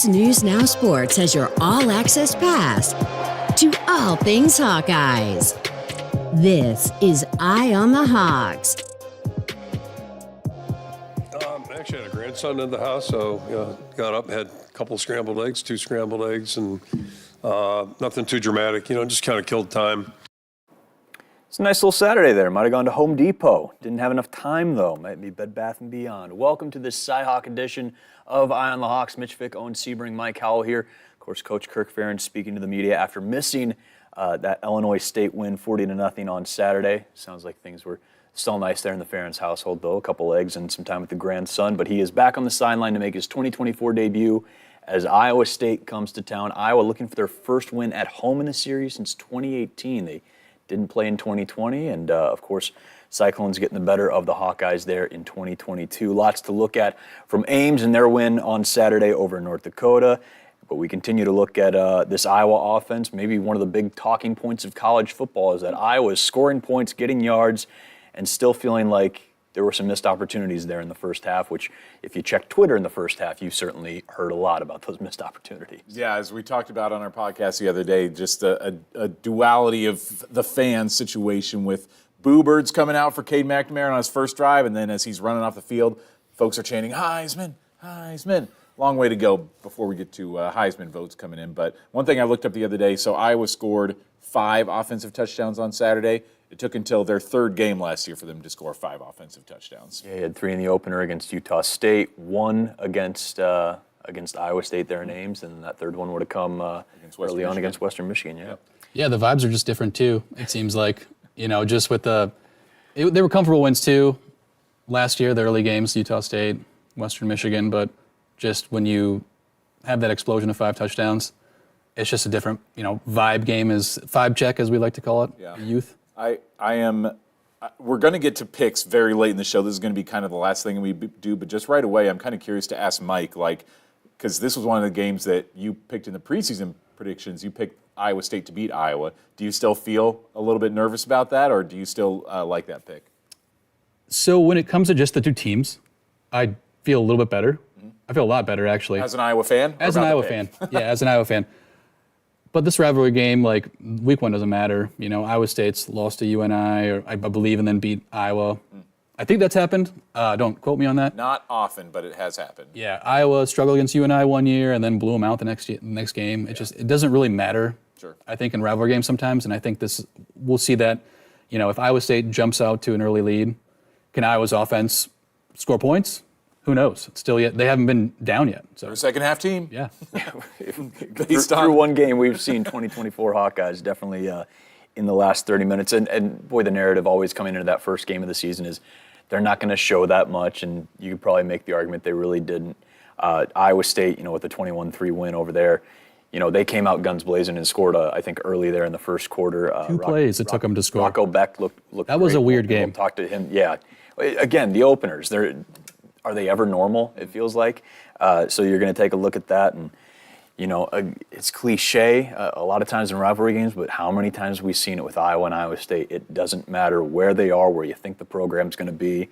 Hawkeyes News Now Sports has your all-access pass to all things Hawkeyes. This is Eye on the Hawks. Actually had a grandson in the house, so got up, had a couple scrambled eggs, 2 scrambled eggs, and nothing too dramatic, just kind of killed time. It's a nice little Saturday there. Might have gone to Home Depot. Didn't have enough time, though. Might be Bed Bath & Beyond. Welcome to this Cy-Hawk edition of Eye on the Hawks. Mitch Vick, Owen Sebring, Mike Howell here. Of course, Coach Kirk Ferentz speaking to the media after missing that Illinois State win 40-0 on Saturday. Sounds like things were still nice there in the Ferentz household, though. A couple eggs and some time with the grandson. But he is back on the sideline to make his 2024 debut as Iowa State comes to town. Iowa looking for their first win at home in the series since 2018. They didn't play in 2020, and of course, Cyclones getting the better of the Hawkeyes there in 2022. Lots to look at from Ames and their win on Saturday over North Dakota. But we continue to look at this Iowa offense. Maybe one of the big talking points of college football is that Iowa is scoring points, getting yards, and still feeling like there were some missed opportunities there in the first half, which if you check Twitter in the first half, you certainly heard a lot about those missed opportunities. Yeah, as we talked about on our podcast the other day, just a duality of the fan situation with Boo Birds coming out for Cade McNamara on his first drive, and then as he's running off the field, folks are chanting, Heisman, Heisman. Long way to go before we get to Heisman votes coming in. But one thing I looked up the other day, so Iowa scored 5 offensive touchdowns on Saturday. It took until their third game last year for them to score 5 offensive touchdowns. Yeah, he had 3 in the opener against Utah State, 1 against Iowa State there in Ames, and that third one would have come early on against Western Michigan. Yeah. Yeah, the vibes are just different too. It seems like just with they were comfortable wins too. Last year, the early games, Utah State, Western Michigan, but just when you have that explosion of 5 touchdowns, it's just a different vibe game, is vibe check as we like to call it. Yeah. Youth. We're going to get to picks very late in the show. This is going to be kind of the last thing we do, but just right away, I'm kind of curious to ask Mike, because this was one of the games that you picked in the preseason predictions. You picked Iowa State to beat Iowa. Do you still feel a little bit nervous about that, or do you still like that pick? So when it comes to just the 2 teams, I feel a little bit better. Mm-hmm. I feel a lot better, actually. As an Iowa fan? As an Iowa fan. Yeah, as an Iowa fan. But this rivalry game, week 1 doesn't matter. Iowa State's lost to UNI, or I believe, and then beat Iowa. I think that's happened. Don't quote me on that. Not often, but it has happened. Yeah, Iowa struggled against UNI one year and then blew them out the next game. It doesn't really matter. Sure. I think in rivalry games sometimes, and I think we'll see that. If Iowa State jumps out to an early lead, can Iowa's offense score points? Who knows? They haven't been down yet. So they're a second half team. Yeah. Through one game, we've seen 2024 Hawkeyes definitely in the last 30 minutes. And boy, the narrative always coming into that first game of the season is they're not going to show that much. And you could probably make the argument they really didn't. Iowa State, with the 21-3 win over there, they came out guns blazing and scored, I think, early there in the first quarter. 2 plays it took them to score. Rocco Beck looked That was great. a weird game. We'll talk to him. Yeah. Again, the openers, are they ever normal, it feels like? So you're going to take a look at that. And, it's cliche a lot of times in rivalry games, but how many times have we seen it with Iowa and Iowa State? It doesn't matter where they are, where you think the program's going to be.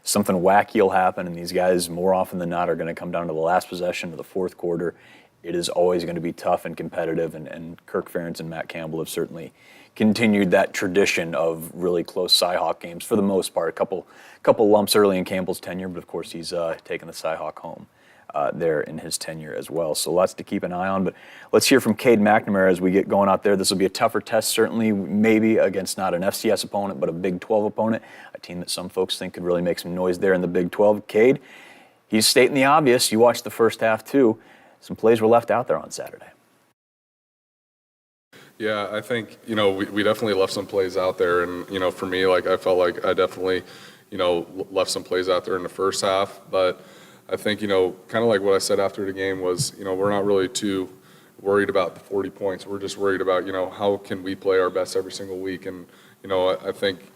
Something wacky will happen, and these guys, more often than not, are going to come down to the last possession of the fourth quarter. It is always going to be tough and competitive, and Kirk Ferentz and Matt Campbell have certainly continued that tradition of really close Cy-Hawk games for the most part. A couple lumps early in Campbell's tenure, but of course he's taken the Cy-Hawk home there in his tenure as well. So lots to keep an eye on. But let's hear from Cade McNamara as we get going out there. This will be a tougher test, certainly, maybe against not an FCS opponent, but a Big 12 opponent, a team that some folks think could really make some noise there in the Big 12. Cade, he's stating the obvious. You watched the first half too. Some plays were left out there on Saturday. Yeah, I think, we definitely left some plays out there. And, for me, I felt like I definitely, left some plays out there in the first half. But I think, kind of like what I said after the game was, we're not really too worried about the 40 points. We're just worried about, how can we play our best every single week. And, I think,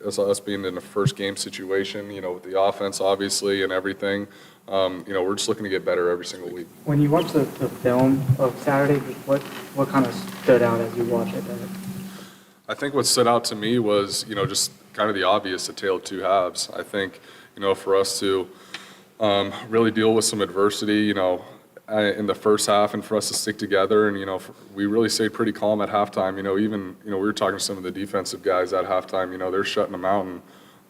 as us being in the first game situation, with the offense, obviously, and everything, we're just looking to get better every single week. When you watch the film of Saturday, what kind of stood out as you watch it? I think what stood out to me was, just kind of the obvious, a tale of 2 halves. I think, for us to really deal with some adversity, in the first half and for us to stick together. And, we really stayed pretty calm at halftime. Even, we were talking to some of the defensive guys at halftime, they're shutting them out.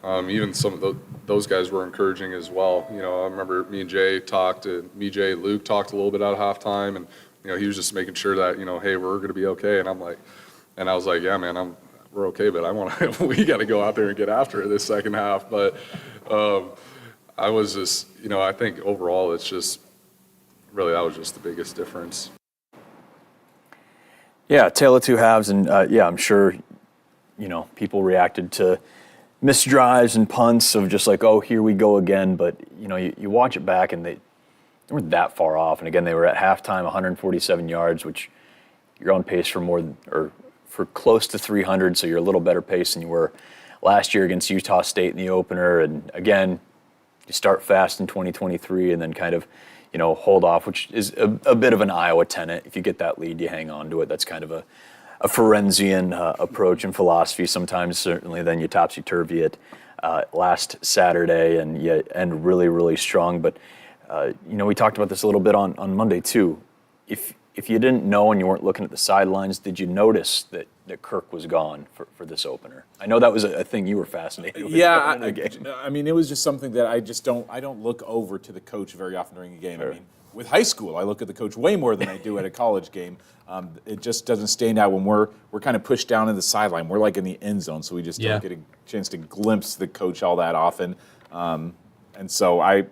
And even some of those guys were encouraging as well. I remember me and Jay Luke talked a little bit at halftime. And, he was just making sure that, hey, we're going to be okay. And I was like, yeah, man, we're okay, but we got to go out there and get after it this second half. But I was just, I think overall it's just, really, that was just the biggest difference. Yeah, tale of two halves, and I'm sure, people reacted to missed drives and punts of just like, oh, here we go again. But you watch it back, and they weren't that far off. And again, they were at halftime, 147 yards, which you're on pace for close to 300, so you're a little better pace than you were last year against Utah State in the opener. And again, you start fast in 2023, and then kind of hold off, which is a bit of an Iowa tenet. If you get that lead, you hang on to it. That's kind of a Ferenzian approach and philosophy sometimes, certainly. Then you topsy-turvy it last Saturday, and you end really, really strong. But, we talked about this a little bit on Monday, too. If you didn't know and you weren't looking at the sidelines, did you notice that Kirk was gone for this opener? I know that was a thing you were fascinated with. Yeah, I mean, it was just something that I don't look over to the coach very often during a game. Sure. I mean, with high school, I look at the coach way more than I do at a college game. It just doesn't stand out when we're kind of pushed down in the sideline. We're like in the end zone, so we just don't get a chance to glimpse the coach all that often. And so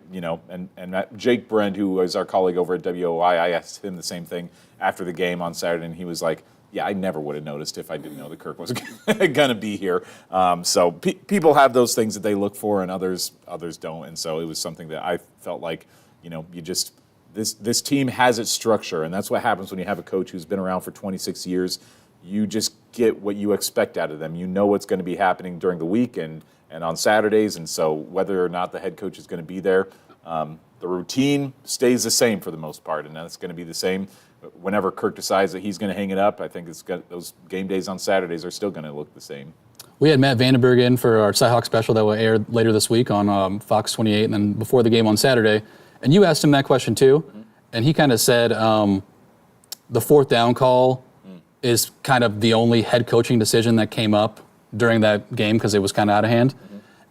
Jake Brent, who was our colleague over at WOI, I asked him the same thing after the game on Saturday, and he was like, yeah, I never would have noticed if I didn't know that Kirk was going to be here. So people have those things that they look for, and others don't. And so it was something that I felt like, this team has its structure, and that's what happens when you have a coach who's been around for 26 years. You just get what you expect out of them. You know what's going to be happening during the week and on Saturdays, and so whether or not the head coach is going to be there, the routine stays the same for the most part, and that's going to be the same whenever Kirk decides that he's going to hang it up. I think those game days on Saturdays are still going to look the same. We had Matt Vandenberg in for our Cyhawk special that will air later this week on Fox 28, and then before the game on Saturday. And you asked him that question too, and he kind of said the fourth down call is kind of the only head coaching decision that came up during that game because it was kind of out of hand.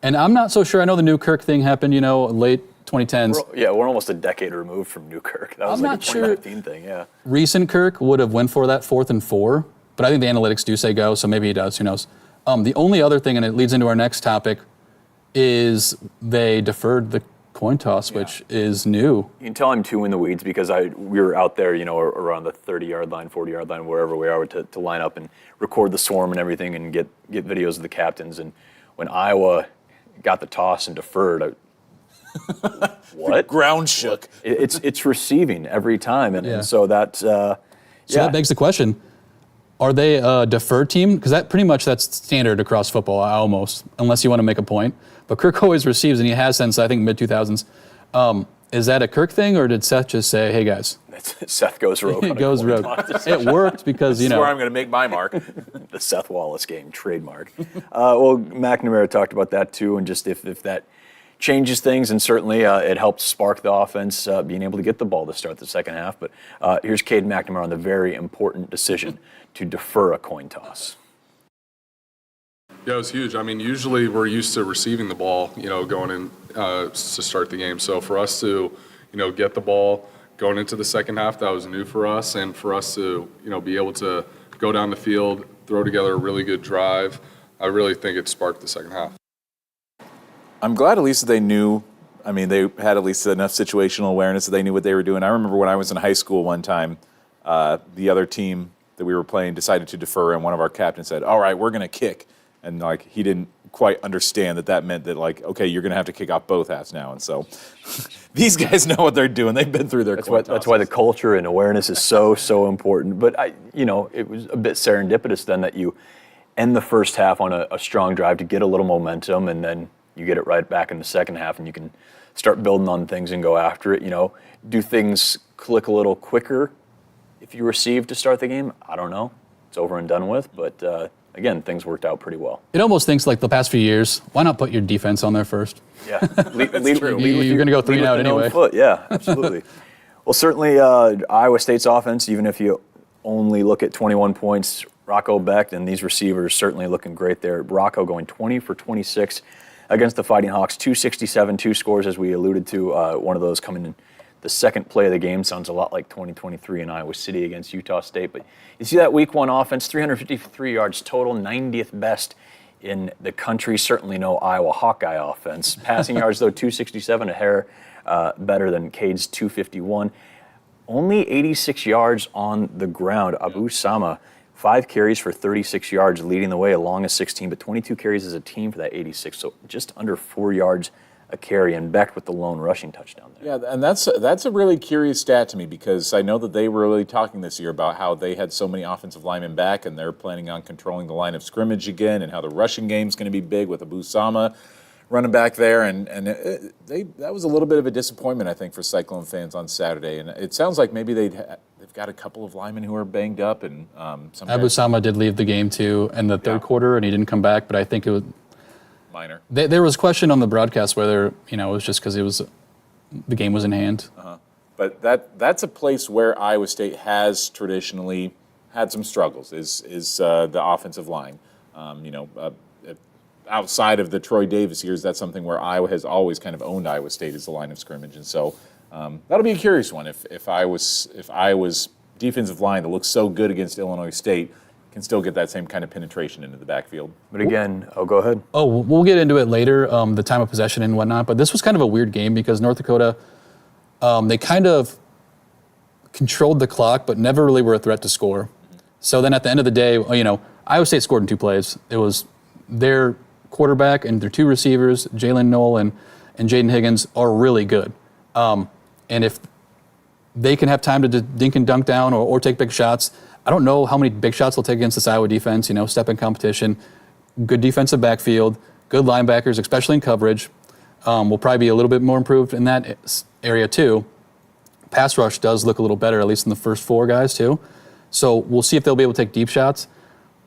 And I'm not so sure. I know the new Kirk thing happened, late 2010s. We're almost a decade removed from new Kirk. That was like a 2019 thing, yeah. Recent Kirk would have went for that 4th and 4, but I think the analytics do say go, so maybe he does. Who knows? The only other thing, and it leads into our next topic, is they deferred the coin toss, which is new. You can tell I'm too in the weeds because we were out there, around the 30-yard line, 40-yard line, wherever we are, to line up and record the swarm and everything and get videos of the captains. And when Iowa got the toss and deferred, what? The ground shook. It's receiving every time, and so that. So that begs the question: are they a deferred team? Because that's standard across football, almost, unless you want to make a point. But Kirk always receives, and he has since I think mid-2000s. Is that a Kirk thing, or did Seth just say, "Hey guys"? Seth goes rogue. It goes rogue. It worked because This is where I'm going to make my mark. The Seth Wallace game trademark. Well, McNamara talked about that too, and just if that changes things, and certainly it helped spark the offense, being able to get the ball to start the second half. But here's Cade McNamara on the very important decision to defer a coin toss. Yeah, it was huge. I mean, usually we're used to receiving the ball, going in to start the game. So for us to, get the ball going into the second half, that was new for us. And for us to, be able to go down the field, throw together a really good drive, I really think it sparked the second half. I'm glad at least that they knew. I mean, they had at least enough situational awareness that they knew what they were doing. I remember when I was in high school one time, the other team that we were playing decided to defer, and one of our captains said, "All right, we're going to kick." And he didn't quite understand that meant that okay, you're going to have to kick off both halves now. And so these guys know what they're doing. They've been through their That's why the culture and awareness is so important. But it was a bit serendipitous then that you end the first half on a strong drive to get a little momentum, and then you get it right back in the second half, and you can start building on things and go after it. Do things click a little quicker if you receive to start the game? I don't know. It's over and done with, but again, things worked out pretty well. It almost thinks like the past few years, why not put your defense on there first? Yeah. You're going to go 3 and out anyway. Foot. Yeah, absolutely. Well, certainly Iowa State's offense, even if you only look at 21 points, Rocco Becht and these receivers certainly looking great there. Rocco going 20 for 26 against the Fighting Hawks, 267, 2 scores, as we alluded to. One of those coming in the second play of the game. Sounds a lot like 2023 in Iowa City against Utah State. But you see that week one offense, 353 yards total, 90th best in the country. Certainly no Iowa Hawkeye offense. Passing yards, though, 267, a hair better than Cade's 251. Only 86 yards on the ground. Abu Sama, 5 carries for 36 yards, leading the way along a 16, but 22 carries as a team for that 86, so just under 4 yards a carry, and Becht with the lone rushing touchdown there. Yeah, and that's a really curious stat to me, because I know that they were really talking this year about how they had so many offensive linemen back, and they're planning on controlling the line of scrimmage again, and how the rushing game's going to be big with Abu Sama running back there, and that was a little bit of a disappointment, I think, for Cyclone fans on Saturday. And it sounds like maybe they've got a couple of linemen who are banged up, and some Abu Sama did leave the game too in the third quarter, and he didn't come back. But I think it was minor. There was question on the broadcast whether it was just because the game was in hand. But that's a place where Iowa State has traditionally had some struggles. Is the offensive line? Outside of the Troy Davis years, that's something where Iowa has always kind of owned Iowa State as the line of scrimmage, and so that'll be a curious one. If Iowa's defensive line that looks so good against Illinois State can still get that same kind of penetration into the backfield. But again, go ahead. Oh, we'll get into it later, the time of possession and whatnot. But this was kind of a weird game because North Dakota, they kind of controlled the clock, but never really were a threat to score. So then at the end of the day, Iowa State scored in 2 plays. It was their quarterback and their 2 receivers, Jalen Knoll and Jaden Higgins, are really good. And if they can have time to dink and dunk down or take big shots, I don't know how many big shots they'll take against this Iowa defense. Step in competition, good defensive backfield, good linebackers, especially in coverage. Will probably be a little bit more improved in that area too. Pass rush does look a little better, at least in the first 4 guys too. So we'll see if they'll be able to take deep shots,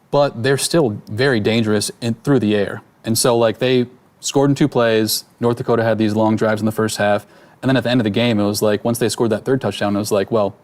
but they're still very dangerous through the air. And so they scored in 2 plays. North Dakota had these long drives in the first half. And then at the end of the game, it was like, once they scored that 3rd touchdown, it was like, well,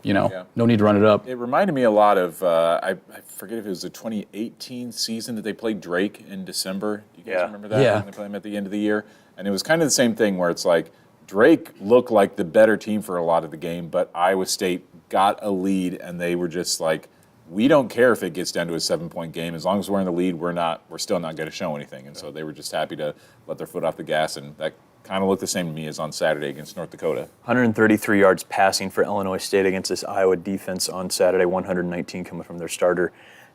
no need to run it up. It reminded me a lot of, I forget if it was the 2018 season that they played Drake in December. Do you guys remember that? Yeah. When they played them at the end of the year? And it was kind of the same thing where it's like, Drake looked like the better team for a lot of the game, but Iowa State got a lead, and they were just like, we don't care if it gets down to a 7-point game. As long as we're in the lead, we're still not going to show anything. And so they were just happy to let their foot off the gas, and that kind of looked the same to me as on Saturday against North Dakota. 133 yards passing for Illinois State against this Iowa defense on Saturday, 119 coming from their starter,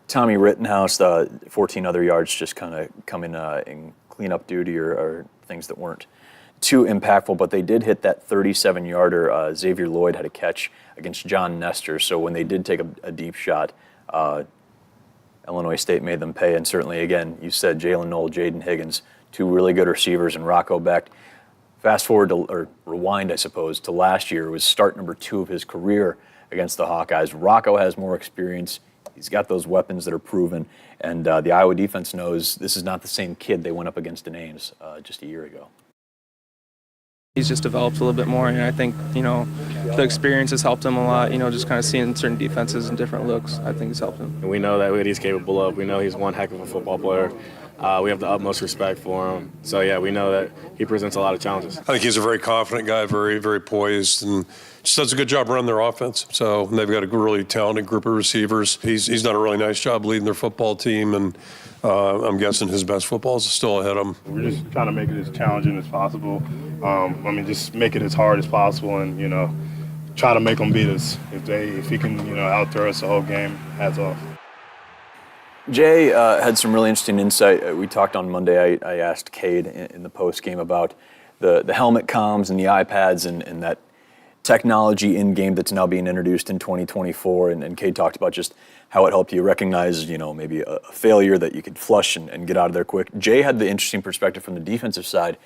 Tommy Rittenhouse. 14 other yards just kind of coming in cleanup duty or things that weren't too impactful, but they did hit that 37-yarder. Xavier Lloyd had a catch against John Nestor, so when they did take a deep shot, Illinois State made them pay. And certainly, again, you said Jalen Knoll, Jaden Higgins, 2 really good receivers, and Rocco Becht. Fast forward or rewind, I suppose, to last year. It was start number 2 of his career against the Hawkeyes. Rocco has more experience. He's got those weapons that are proven, and the Iowa defense knows this is not the same kid they went up against in Ames just a year ago. He's just developed a little bit more, and I think, the experience has helped him a lot, just kind of seeing certain defenses and different looks, I think has helped him. And we know that what he's capable of. We know he's one heck of a football player. We have the utmost respect for him. So, yeah, we know that he presents a lot of challenges. I think he's a very confident guy, very, very poised, and just does a good job running their offense. So they've got a really talented group of receivers. He's done a really nice job leading their football team, and I'm guessing his best football is still ahead of him. We're just trying to make it as challenging as possible. Just make it as hard as possible, and try to make them beat us. If he can, out-throw us the whole game, hats off. Jay had some really interesting insight. We talked on Monday. I asked Cade in the post game about the helmet comms and the iPads and that technology in game that's now being introduced in 2024. And Cade talked about just how it helped you recognize, maybe a failure that you could flush and get out of there quick. Jay had the interesting perspective from the defensive side.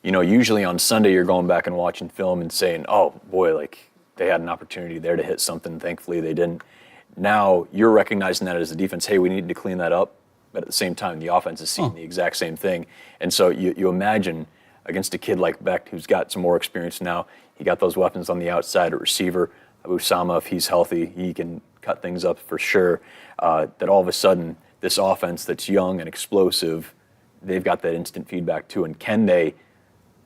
Usually on Sunday you're going back and watching film and saying, oh boy, they had an opportunity there to hit something. Thankfully they didn't. Now you're recognizing that as a defense, hey, we need to clean that up. But at the same time, the offense is seeing the exact same thing. And so you imagine against a kid like Beck who's got some more experience now. He got those weapons on the outside at receiver. Usama, if he's healthy, he can cut things up for sure. That all of a sudden, this offense that's young and explosive, they've got that instant feedback too. And can they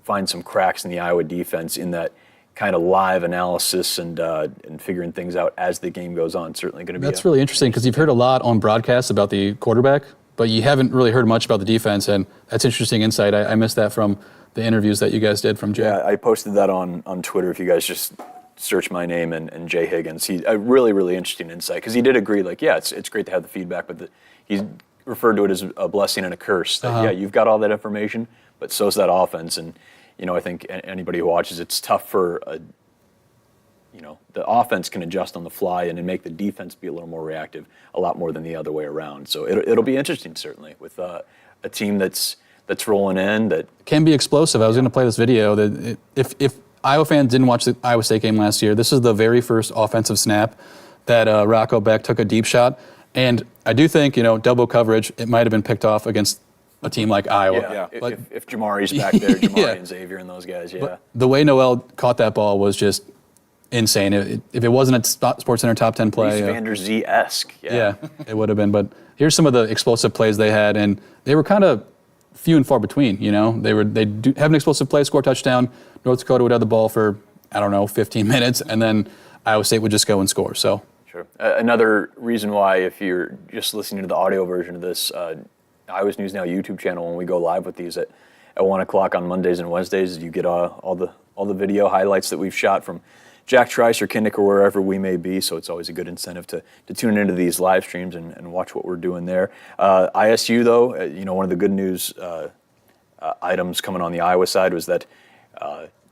find some cracks in the Iowa defense in that kind of live analysis and figuring things out as the game goes on? Certainly going to be. That's really interesting because you've heard a lot on broadcasts about the quarterback, but you haven't really heard much about the defense, and that's interesting insight. I missed that from the interviews that you guys did from Jay. Yeah, I posted that on Twitter. If you guys just search my name and Jay Higgins, he a really interesting insight because he did agree. Like, yeah, it's great to have the feedback, but he referred to it as a blessing and a curse. That, yeah, you've got all that information, but so's that offense. And I think anybody who watches, it's tough for the offense can adjust on the fly and make the defense be a little more reactive, a lot more than the other way around. So it'll be interesting certainly with a team that's rolling in that can be explosive. I was going to play this video that if Iowa fans didn't watch the Iowa State game last year, this is the very first offensive snap that Rocco Beck took a deep shot. And I do think, double coverage, it might have been picked off against a team like Iowa. Yeah, but if Jamari's back there, Jamari and Xavier and those guys, yeah. But the way Noel caught that ball was just insane. If it wasn't a SportsCenter top 10 play. Van der Zee-esque. Yeah, it would have been. But here's some of the explosive plays they had, and they were kind of few and far between. They do have an explosive play, score a touchdown. North Dakota would have the ball for 15 minutes, and then Iowa State would just go and score. So sure. Another reason why, if you're just listening to the audio version of this, Iowa's News Now YouTube channel, when we go live with these at 1 o'clock on Mondays and Wednesdays, you get all the video highlights that we've shot from Jack Trice or Kinnick or wherever we may be. So it's always a good incentive to tune into these live streams and watch what we're doing there. ISU, though, one of the good news items coming on the Iowa side was that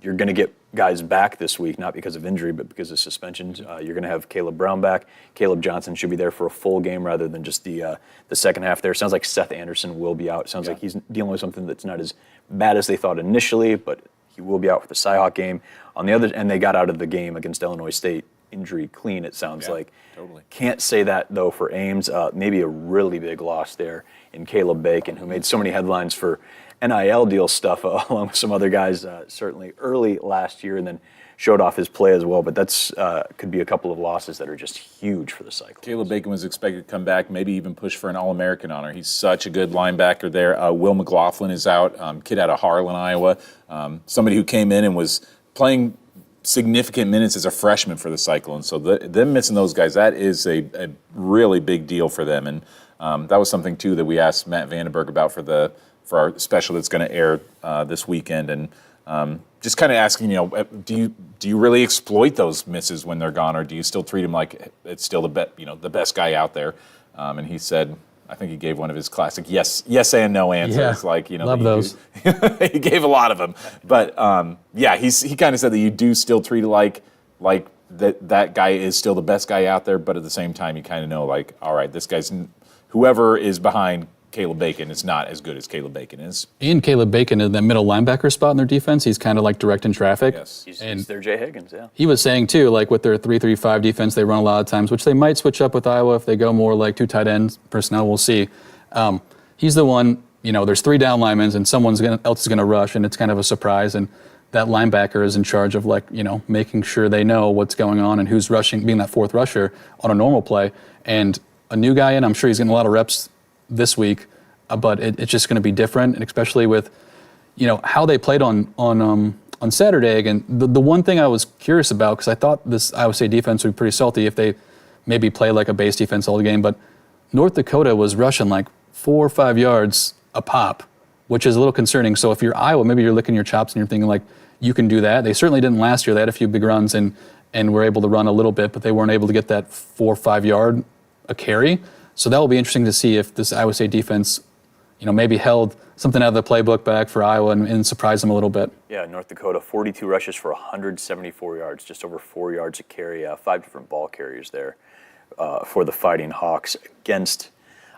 you're going to get guys back this week, not because of injury, but because of suspensions. You're going to have Caleb Brown back. Caleb Johnson should be there for a full game rather than just the second half there. Sounds like Seth Anderson will be out. Sounds like he's dealing with something that's not as bad as they thought initially, but he will be out for the Cyhawk game. On the other end, they got out of the game against Illinois State injury clean, it sounds like. Totally. Can't say that, though, for Ames. Maybe a really big loss there in Caleb Bacon, who made so many headlines for NIL deal stuff along with some other guys certainly early last year, and then showed off his play as well. But that's could be a couple of losses that are just huge for the Cyclones. Caleb Bacon was expected to come back, maybe even push for an All-American honor. He's such a good linebacker there. Will McLaughlin is out, kid out of Harlan, Iowa. Somebody who came in and was playing significant minutes as a freshman for the Cyclones. So them missing those guys, that is a really big deal for them. And that was something, too, that we asked Matt Vandenberg about for our special that's going to air this weekend. And just kind of asking, do you really exploit those misses when they're gone, or do you still treat them like it's still the best guy out there? And he said, I think he gave one of his classic yes and no answers. Yeah, love those. He gave a lot of them, but he kind of said that you do still treat it like that guy is still the best guy out there, but at the same time you kind of know, like, all right, this guy's whoever is behind Caleb Bacon is not as good as Caleb Bacon is. And Caleb Bacon in that middle linebacker spot in their defense, he's kind of like directing traffic. Yes. He's their Jay Higgins, yeah. He was saying, too, like with their 3-3-5 defense, they run a lot of times, which they might switch up with Iowa if they go more like 2 tight ends personnel. We'll see. He's the one, there's 3 down linemen and someone else is going to rush, and it's kind of a surprise. And that linebacker is in charge of, making sure they know what's going on and who's rushing, being that 4th rusher on a normal play. And a new guy in, I'm sure he's getting a lot of reps this week, but it's just going to be different, and especially with, how they played on Saturday. Again, the one thing I was curious about, because I thought this Iowa State defense would be pretty salty if they maybe play like a base defense all the game, but North Dakota was rushing like 4 or 5 yards a pop, which is a little concerning. So if you're Iowa, maybe you're licking your chops and you're thinking like, you can do that. They certainly didn't last year. They had a few big runs and were able to run a little bit, but they weren't able to get that 4 or 5 yard a carry. So that will be interesting to see if this Iowa State defense, maybe held something out of the playbook back for Iowa and surprised them a little bit. Yeah, North Dakota, 42 rushes for 174 yards, just over 4 yards a carry, 5 different ball carriers there for the Fighting Hawks against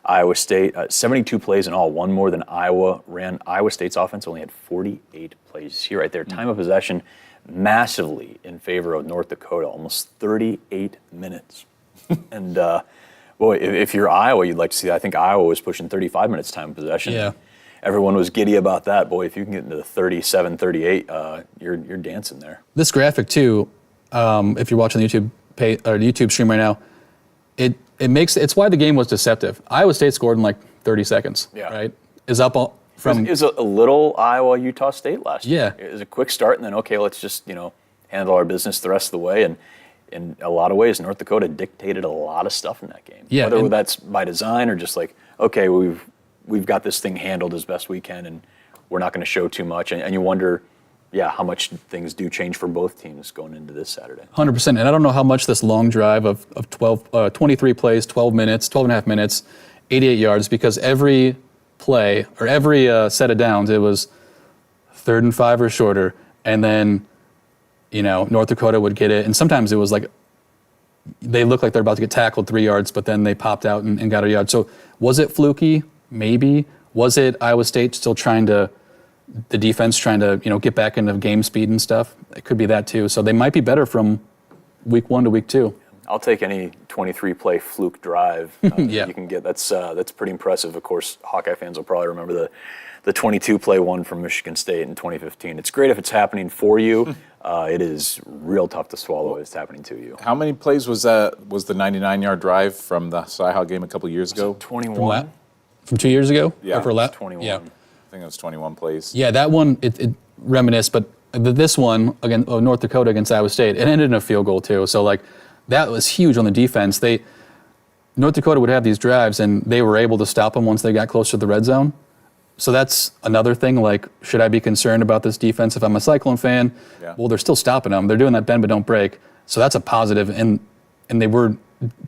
Iowa State. 72 plays in all, one more than Iowa ran. Iowa State's offense only had 48 plays. See right there, time of possession massively in favor of North Dakota, almost 38 minutes. And boy, if you're Iowa, you'd like to see that. I think Iowa was pushing 35 minutes time of possession. Yeah. everyone was giddy about that. Boy, if you can get into the 37, 38, you're dancing there. This graphic too, if you're watching the YouTube stream right now, it's why the game was deceptive. Iowa State scored in like 30 seconds. Yeah. Right. Is up all, from. It was a little Iowa-Utah State last year. Yeah. It was a quick start, and then okay, let's just handle our business the rest of the way. And in a lot of ways, North Dakota dictated a lot of stuff in that game. Yeah, Whether and that's by design or just like, okay, we've got this thing handled as best we can, and we're not going to show too much. And you wonder, how much things do change for both teams going into this Saturday. 100%. And I don't know how much this long drive of 23 plays, 12 minutes, 12 and a half minutes, 88 yards, because every play or every set of downs, it was 3rd and 5 or shorter. And then, North Dakota would get it. And sometimes it was like they looked like they're about to get tackled 3 yards, but then they popped out and got a yard. So was it fluky? Maybe. Was it Iowa State still the defense trying to, get back into game speed and stuff? It could be that too. So they might be better from week 1 to week 2. I'll take any 23-play fluke drive Yeah. you can get. That's pretty impressive. Of course, Hawkeye fans will probably remember the 22-play one from Michigan State in 2015. It's great if it's happening for you. It is real tough to swallow if it's happening to you. How many plays was the 99-yard drive from the Cy-Hawk game a couple years ago? 21. From 2 years ago? Yeah. Or for lap? 21. Yeah. I think it was 21 plays. Yeah, that one, it reminisced, but this one, again, North Dakota against Iowa State, it ended in a field goal too. So, that was huge on the defense. North Dakota would have these drives, and they were able to stop them once they got closer to the red zone. So that's another thing, should I be concerned about this defense if I'm a Cyclone fan? Yeah. Well, they're still stopping them. They're doing that bend but don't break. So that's a positive, and they were,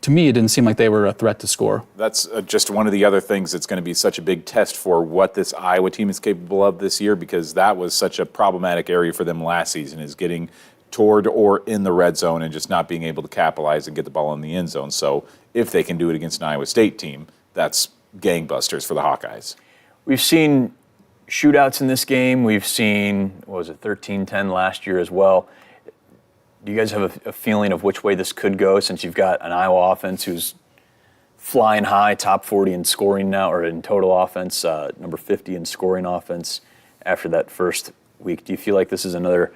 to me, it didn't seem like they were a threat to score. That's just one of the other things that's going to be such a big test for what this Iowa team is capable of this year, because that was such a problematic area for them last season, is getting toward or in the red zone and just not being able to capitalize and get the ball in the end zone. So if they can do it against an Iowa State team, that's gangbusters for the Hawkeyes. We've seen shootouts in this game. We've seen, 13-10 last year as well. Do you guys have a feeling of which way this could go, since you've got an Iowa offense who's flying high, top 40 in scoring now, or in total offense, number 50 in scoring offense after that first week? Do you feel like this is another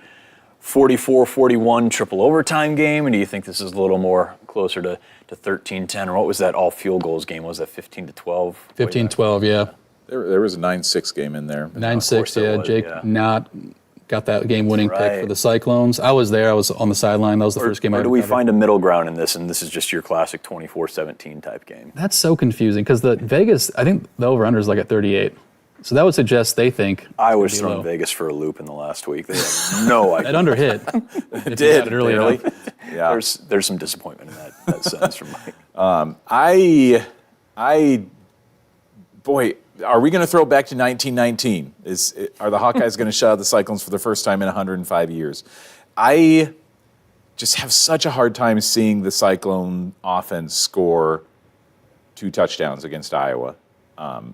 44-41 triple overtime game, and do you think this is a little more closer to 13-10, or what was that all field goals game? Was that 15-12? 15-12, yeah. There was a 9-6 game in there. 9-6, yeah. was, Jake yeah. Knott got that game-winning pick Right. for the Cyclones. I was there. I was on the sideline. That was the first game I Or ever do we covered. find a middle ground in this, and this is just your classic 24-17 type game? That's so confusing because the Vegas, I think the over-under is at 38. So that would suggest they think I it's was gonna be throwing low. Vegas for a loop in the last week. They had no idea. That under hit. It did, early really. enough. Yeah. There's some disappointment in that sentence from Mike. Boy, are we going to throw back to 1919? Are the Hawkeyes going to shut out the Cyclones for the first time in 105 years? I just have such a hard time seeing the Cyclone offense score 2 touchdowns against Iowa.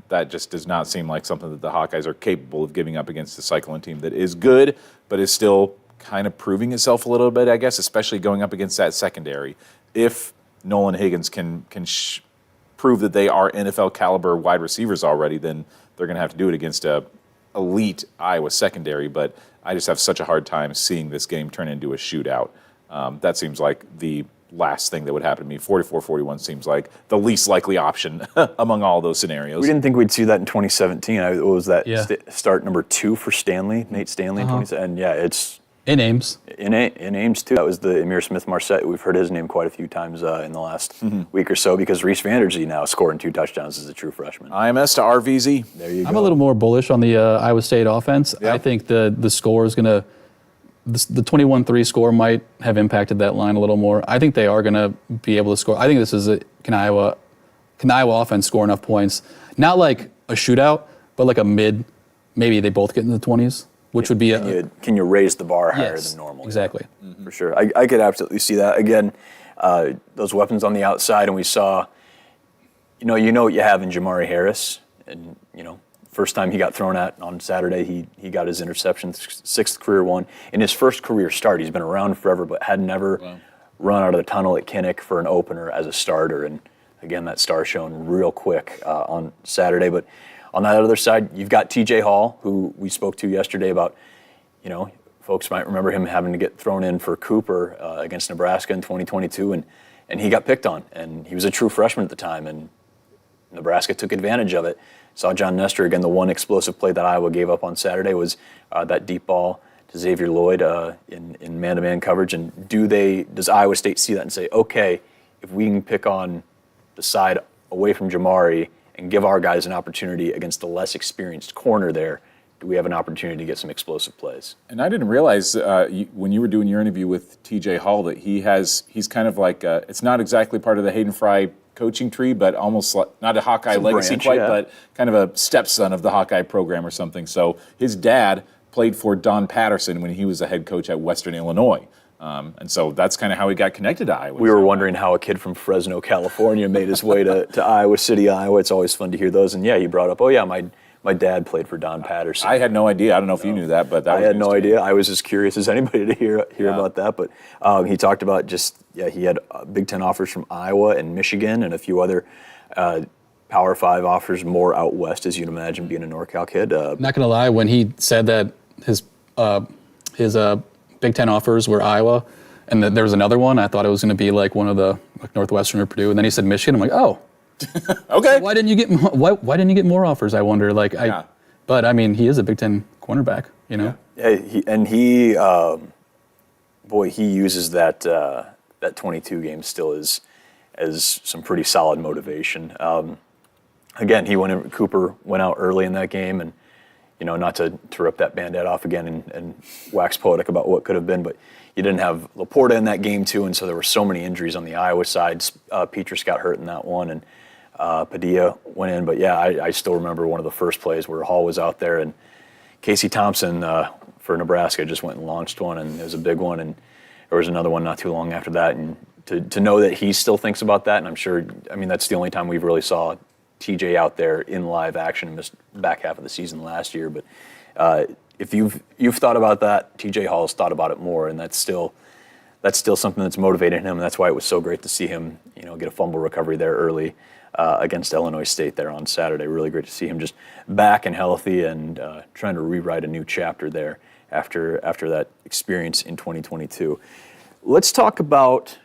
That just does not seem like something that the Hawkeyes are capable of giving up against the Cyclone team that is good, but is still kind of proving itself a little bit, I guess, especially going up against that secondary. If Nolan Higgins can prove that they are NFL caliber wide receivers already, then they're going to have to do it against a elite Iowa secondary. But I just have such a hard time seeing this game turn into a shootout. That seems like the last thing that would happen to me. 44-41 seems like the least likely option among all those scenarios. We didn't think we'd see that in 2017. What was that Yeah. start number 2 for Stanley, Nate Stanley, in 2017? And yeah, it's In Ames. in Ames too. That was the Emir Smith-Marset. We've heard his name quite a few times in the last week or so, because Reese Vanderzee now scoring 2 touchdowns as a true freshman. IMS to RVZ. There you go. I'm a little more bullish on the Iowa State offense. Yeah. I think the score is going to, the 21-3 score might have impacted that line a little more. I think they are going to be able to score. I think this is can Iowa offense score enough points? Not like a shootout, but like a mid, maybe they both get in the 20s, which would be Can you raise the bar higher yes, than normal? exactly. For sure. I could absolutely see that. Again, those weapons on the outside, and we saw, you know what you have in Jamari Harris, and first time he got thrown at on Saturday, he got his interception, 6th career one. In his first career start, he's been around forever, but had never run out of the tunnel at Kinnick for an opener as a starter. And again, that star shown real quick on Saturday. But On that other side, you've got TJ Hall, who we spoke to yesterday about, folks might remember him having to get thrown in for Cooper against Nebraska in 2022, and he got picked on. And he was a true freshman at the time, and Nebraska took advantage of it. Saw John Nestor, again, the one explosive play that Iowa gave up on Saturday was that deep ball to Xavier Lloyd in man-to-man coverage. And does Iowa State see that and say, okay, if we can pick on the side away from Jamari and give our guys an opportunity against the less experienced corner there, do we have an opportunity to get some explosive plays? And I didn't realize when you were doing your interview with TJ Hall that he's kind of like, it's not exactly part of the Hayden Fry coaching tree, but almost like, not a Hawkeye legacy quite, but kind of a stepson of the Hawkeye program or something. So his dad played for Don Patterson when he was a head coach at Western Illinois. And so that's kind of how he got connected to Iowa. We were wondering how a kid from Fresno, California made his way to Iowa City, Iowa. It's always fun to hear those. And yeah, he brought up, my dad played for Don Patterson. I had no idea. I don't know if you knew that, but I had no idea. I was as curious as anybody to hear about that. But he talked about he had Big Ten offers from Iowa and Michigan and a few other Power 5 offers more out west, as you'd imagine, being a NorCal kid. Not going to lie, when he said that his Big Ten offers were Iowa, and that there was another one, I thought it was going to be like one of the Northwestern or Purdue, and then he said Michigan. I'm like, oh. Okay. So why didn't you get more offers? I wonder. But I mean, he is a Big Ten cornerback, Yeah, he uses that 22 game still as some pretty solid motivation. Again, Cooper went out early in that game, and not to rip that Band-Aid off again and wax poetic about what could have been, but you didn't have Laporta in that game too, and so there were so many injuries on the Iowa side. Petrus got hurt in that one, and Padilla went in. But yeah, I still remember one of the first plays where Hall was out there, and Casey Thompson for Nebraska just went and launched one, and it was a big one, and there was another one not too long after that. And to know that he still thinks about that, and I'm sure, that's the only time we've really saw TJ out there in live action in this back half of the season last year. But if you've thought about that, TJ Hall's thought about it more, and that's still something that's motivated him. And that's why it was so great to see him, get a fumble recovery there early against Illinois State there on Saturday. Really great to see him just back and healthy and trying to rewrite a new chapter there after that experience in 2022. Let's talk about,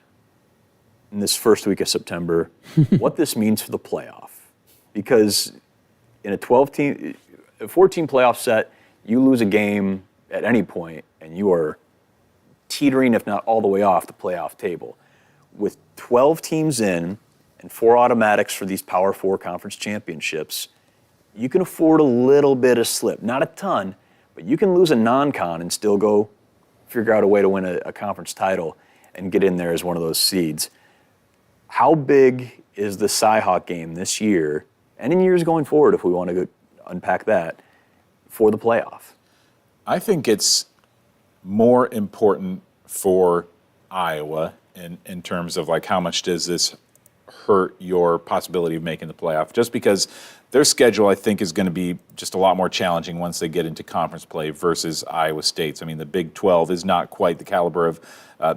in this first week of September, what this means for the playoff. Because in a 14 playoff set, you lose a game at any point, and you are teetering, if not all the way off the playoff table. With 12 teams in and 4 automatics for these Power 4 conference championships, you can afford a little bit of slip. Not a ton, but you can lose a non-con and still go figure out a way to win a conference title and get in there as one of those seeds. How big is the Cy-Hawk game this year, and in years going forward, if we want to go unpack that, for the playoff? I think it's more important for Iowa in terms of how much does this hurt your possibility of making the playoff, just because their schedule, I think, is going to be just a lot more challenging once they get into conference play versus Iowa State's. The Big 12 is not quite the caliber of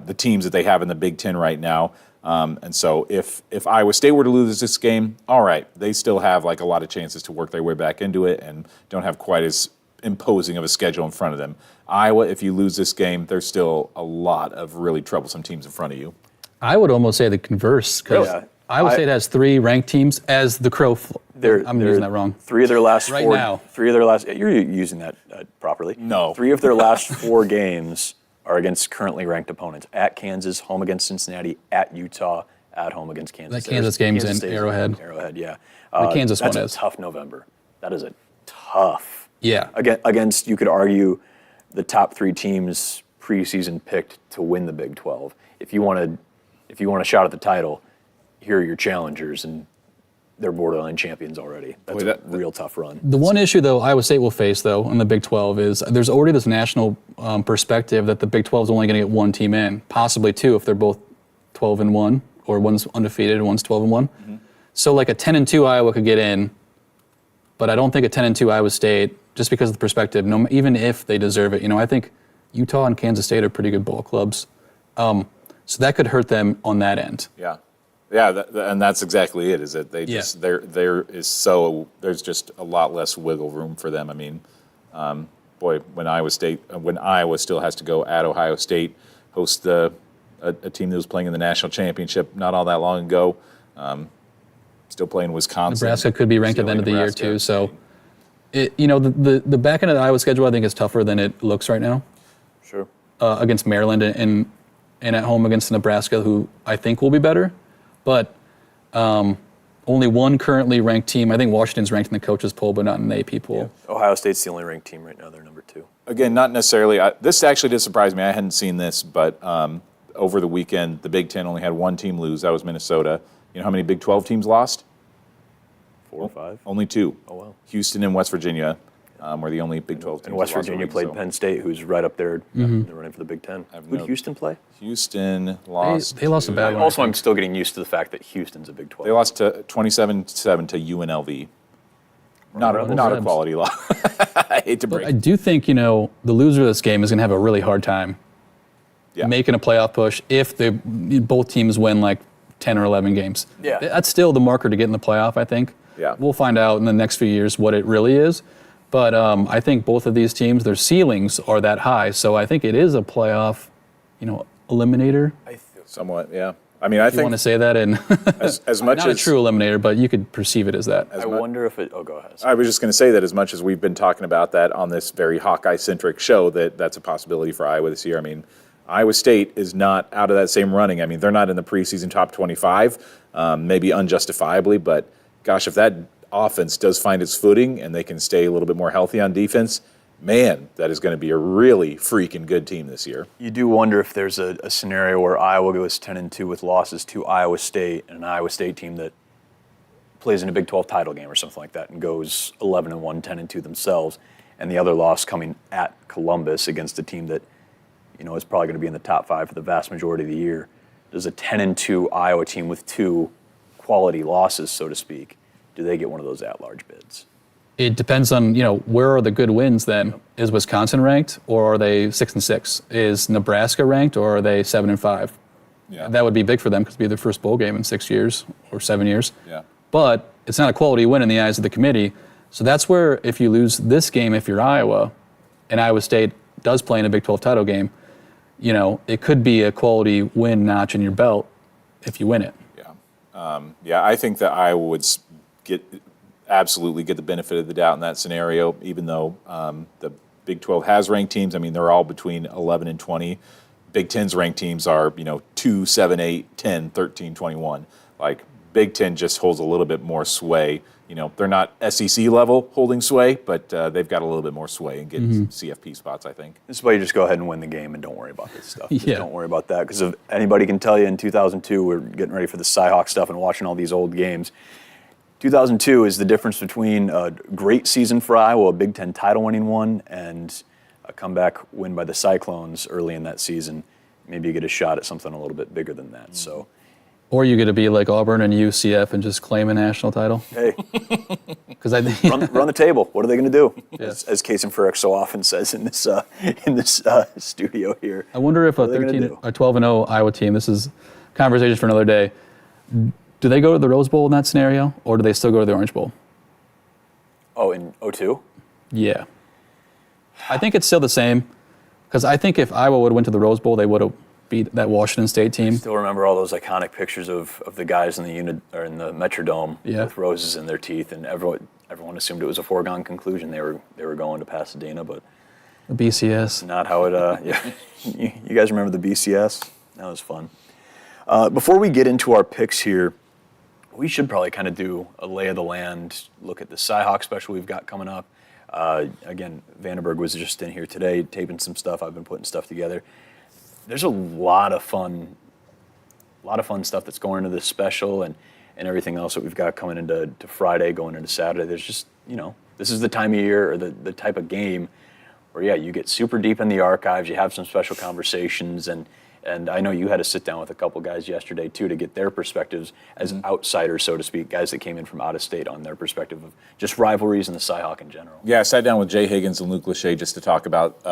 the teams that they have in the Big 10 right now. And so if Iowa State were to lose this game, all right, they still have a lot of chances to work their way back into it and don't have quite as imposing of a schedule in front of them. Iowa, if you lose this game, there's still a lot of really troublesome teams in front of you. I would almost say the converse, because Iowa State has 3 ranked teams as the Crow. I'm using that wrong. 3 of their last right 4. Now. 3 of their last. You're using that properly. No. 3 of their last 4 games are against currently ranked opponents. At Kansas, home against Cincinnati. At Utah, at home against Kansas. That Kansas game's in Arrowhead. Arrowhead, yeah. The Kansas one is. That's a tough November. That is a tough. Yeah. Against, you could argue, the top 3 teams preseason picked to win the Big 12. If you want a shot at the title, here are your challengers, and they're borderline champions already. That's a real tough run. The one issue, though, Iowa State will face, though, in the Big 12 is there's already this national perspective that the Big 12 is only going to get 1 team in, possibly 2 if they're both 12-1, or one's undefeated and one's 12-1. Mm-hmm. So a 10-2 Iowa could get in, but I don't think a 10-2 Iowa State, just because of the perspective, even if they deserve it. I think Utah and Kansas State are pretty good ball clubs. So that could hurt them on that end. Yeah. Yeah, and that's exactly it. Is that they Yeah. just there's just a lot less wiggle room for them. I mean, when Iowa still has to go at Ohio State, host a team that was playing in the national championship not all that long ago, still playing Wisconsin. Nebraska could be ranked at the end of the year too. So, the back end of the Iowa schedule I think is tougher than it looks right now. Sure. Against Maryland and at home against Nebraska, who I think will be better. But only one currently ranked team. I think Washington's ranked in the coaches poll, but not in the AP poll. Yeah. Ohio State's the only ranked team right now. They're number 2. Again, not necessarily. This actually did surprise me. I hadn't seen this, but over the weekend, the Big Ten only had one team lose. That was Minnesota. You know how many Big 12 teams lost? 4 or 5. Only 2. Oh, wow. Houston and West Virginia were the only Big 12 teams. And West that lost Virginia already, played so. Penn State, who's right up there. They're running for the Big Ten. Who did Houston play? Houston lost. They lost a bad one. Also, I'm still getting used to the fact that Houston's a Big 12. They lost to 27-7 to UNLV. Not a Rebels. quality loss. I hate to break I do think, the loser of this game is going to have a really hard time making a playoff push if both teams win like 10 or 11 games. Yeah. That's still the marker to get in the playoff, I think. Yeah. We'll find out in the next few years what it really is. But I think both of these teams, their ceilings are that high. So I think it is a playoff, eliminator. Somewhat, yeah. I mean, I You think want to say that? And as much not as a true eliminator, but you could perceive it as that. I wonder if it. Oh, go ahead. I was just going to say that as much as we've been talking about that on this very Hawkeye-centric show, that's a possibility for Iowa this year. I mean, Iowa State is not out of that same running. I mean, they're not in the preseason top 25, maybe unjustifiably, but gosh, if that offense does find its footing and they can stay a little bit more healthy on defense, man, that is going to be a really freaking good team this year. You do wonder if there's a scenario where Iowa goes 10-2 with losses to Iowa State, and an Iowa State team that plays in a Big 12 title game or something like that and goes 11-1, 10-2 themselves, and the other loss coming at Columbus against a team that is probably going to be in the top 5 for the vast majority of the year. Does a 10-2 Iowa team with 2 quality losses, so to speak, do they get one of those at-large bids? It depends on, where are the good wins then? Is Wisconsin ranked or are they 6-6? Is Nebraska ranked or are they 7-5? Yeah. That would be big for them because it'd be their first bowl game in 6 years or 7 years. Yeah. But it's not a quality win in the eyes of the committee. So that's where if you lose this game, if you're Iowa, and Iowa State does play in a Big 12 title game, it could be a quality win notch in your belt if you win it. Yeah, I think that Iowa would absolutely get the benefit of the doubt in that scenario, even though the Big 12 has ranked teams. I mean, they're all between 11 and 20. Big 10's ranked teams are, 2, 7, 8, 10, 13, 21. Like, Big 10 just holds a little bit more sway. They're not SEC level holding sway, but they've got a little bit more sway and getting CFP spots, I think. This is why you just go ahead and win the game and don't worry about this stuff. Just Yeah. don't worry about that, because if anybody can tell you in 2002, we're getting ready for the Cyhawk stuff and watching all these old games. 2002 is the difference between a great season for Iowa, a Big Ten title-winning one, and a comeback win by the Cyclones early in that season. Maybe you get a shot at something a little bit bigger than that. So, Or you get to be like Auburn and UCF and just claim a national title. hey, Because I think run the table. What are they going to do? Yeah. As Case and Furick so often says in this studio here. I wonder if a What are they gonna 13 do? or 12-0 Iowa team, this is conversation for another day, do they go to the Rose Bowl in that scenario, or do they still go to the Orange Bowl? Oh, in 02? Yeah. I think it's still the same, because I think if Iowa would have went to the Rose Bowl, they would have beat that Washington State team. Still remember all those iconic pictures of the guys in the Metrodome with roses in their teeth, and everyone assumed it was a foregone conclusion. They were going to Pasadena, but The BCS. not how it. Yeah, you guys remember the BCS? That was fun. Before we get into our picks here, we should probably kind of do a lay of the land, look at the Cyhawk special we've got coming up. Again, Vandenberg was just in here today taping some stuff. I've been putting stuff together. There's a lot of fun stuff that's going into this special and everything else that we've got coming into Friday, going into Saturday. There's just, this is the time of year or the type of game where, you get super deep in the archives, you have some special conversations, and And I know you had to sit down with a couple guys yesterday, too, to get their perspectives as outsiders, so to speak, guys that came in from out of state on their perspective of just rivalries and the Cy-Hawk in general. Yeah, I sat down with Jay Higgins and Luke Lachey just to talk about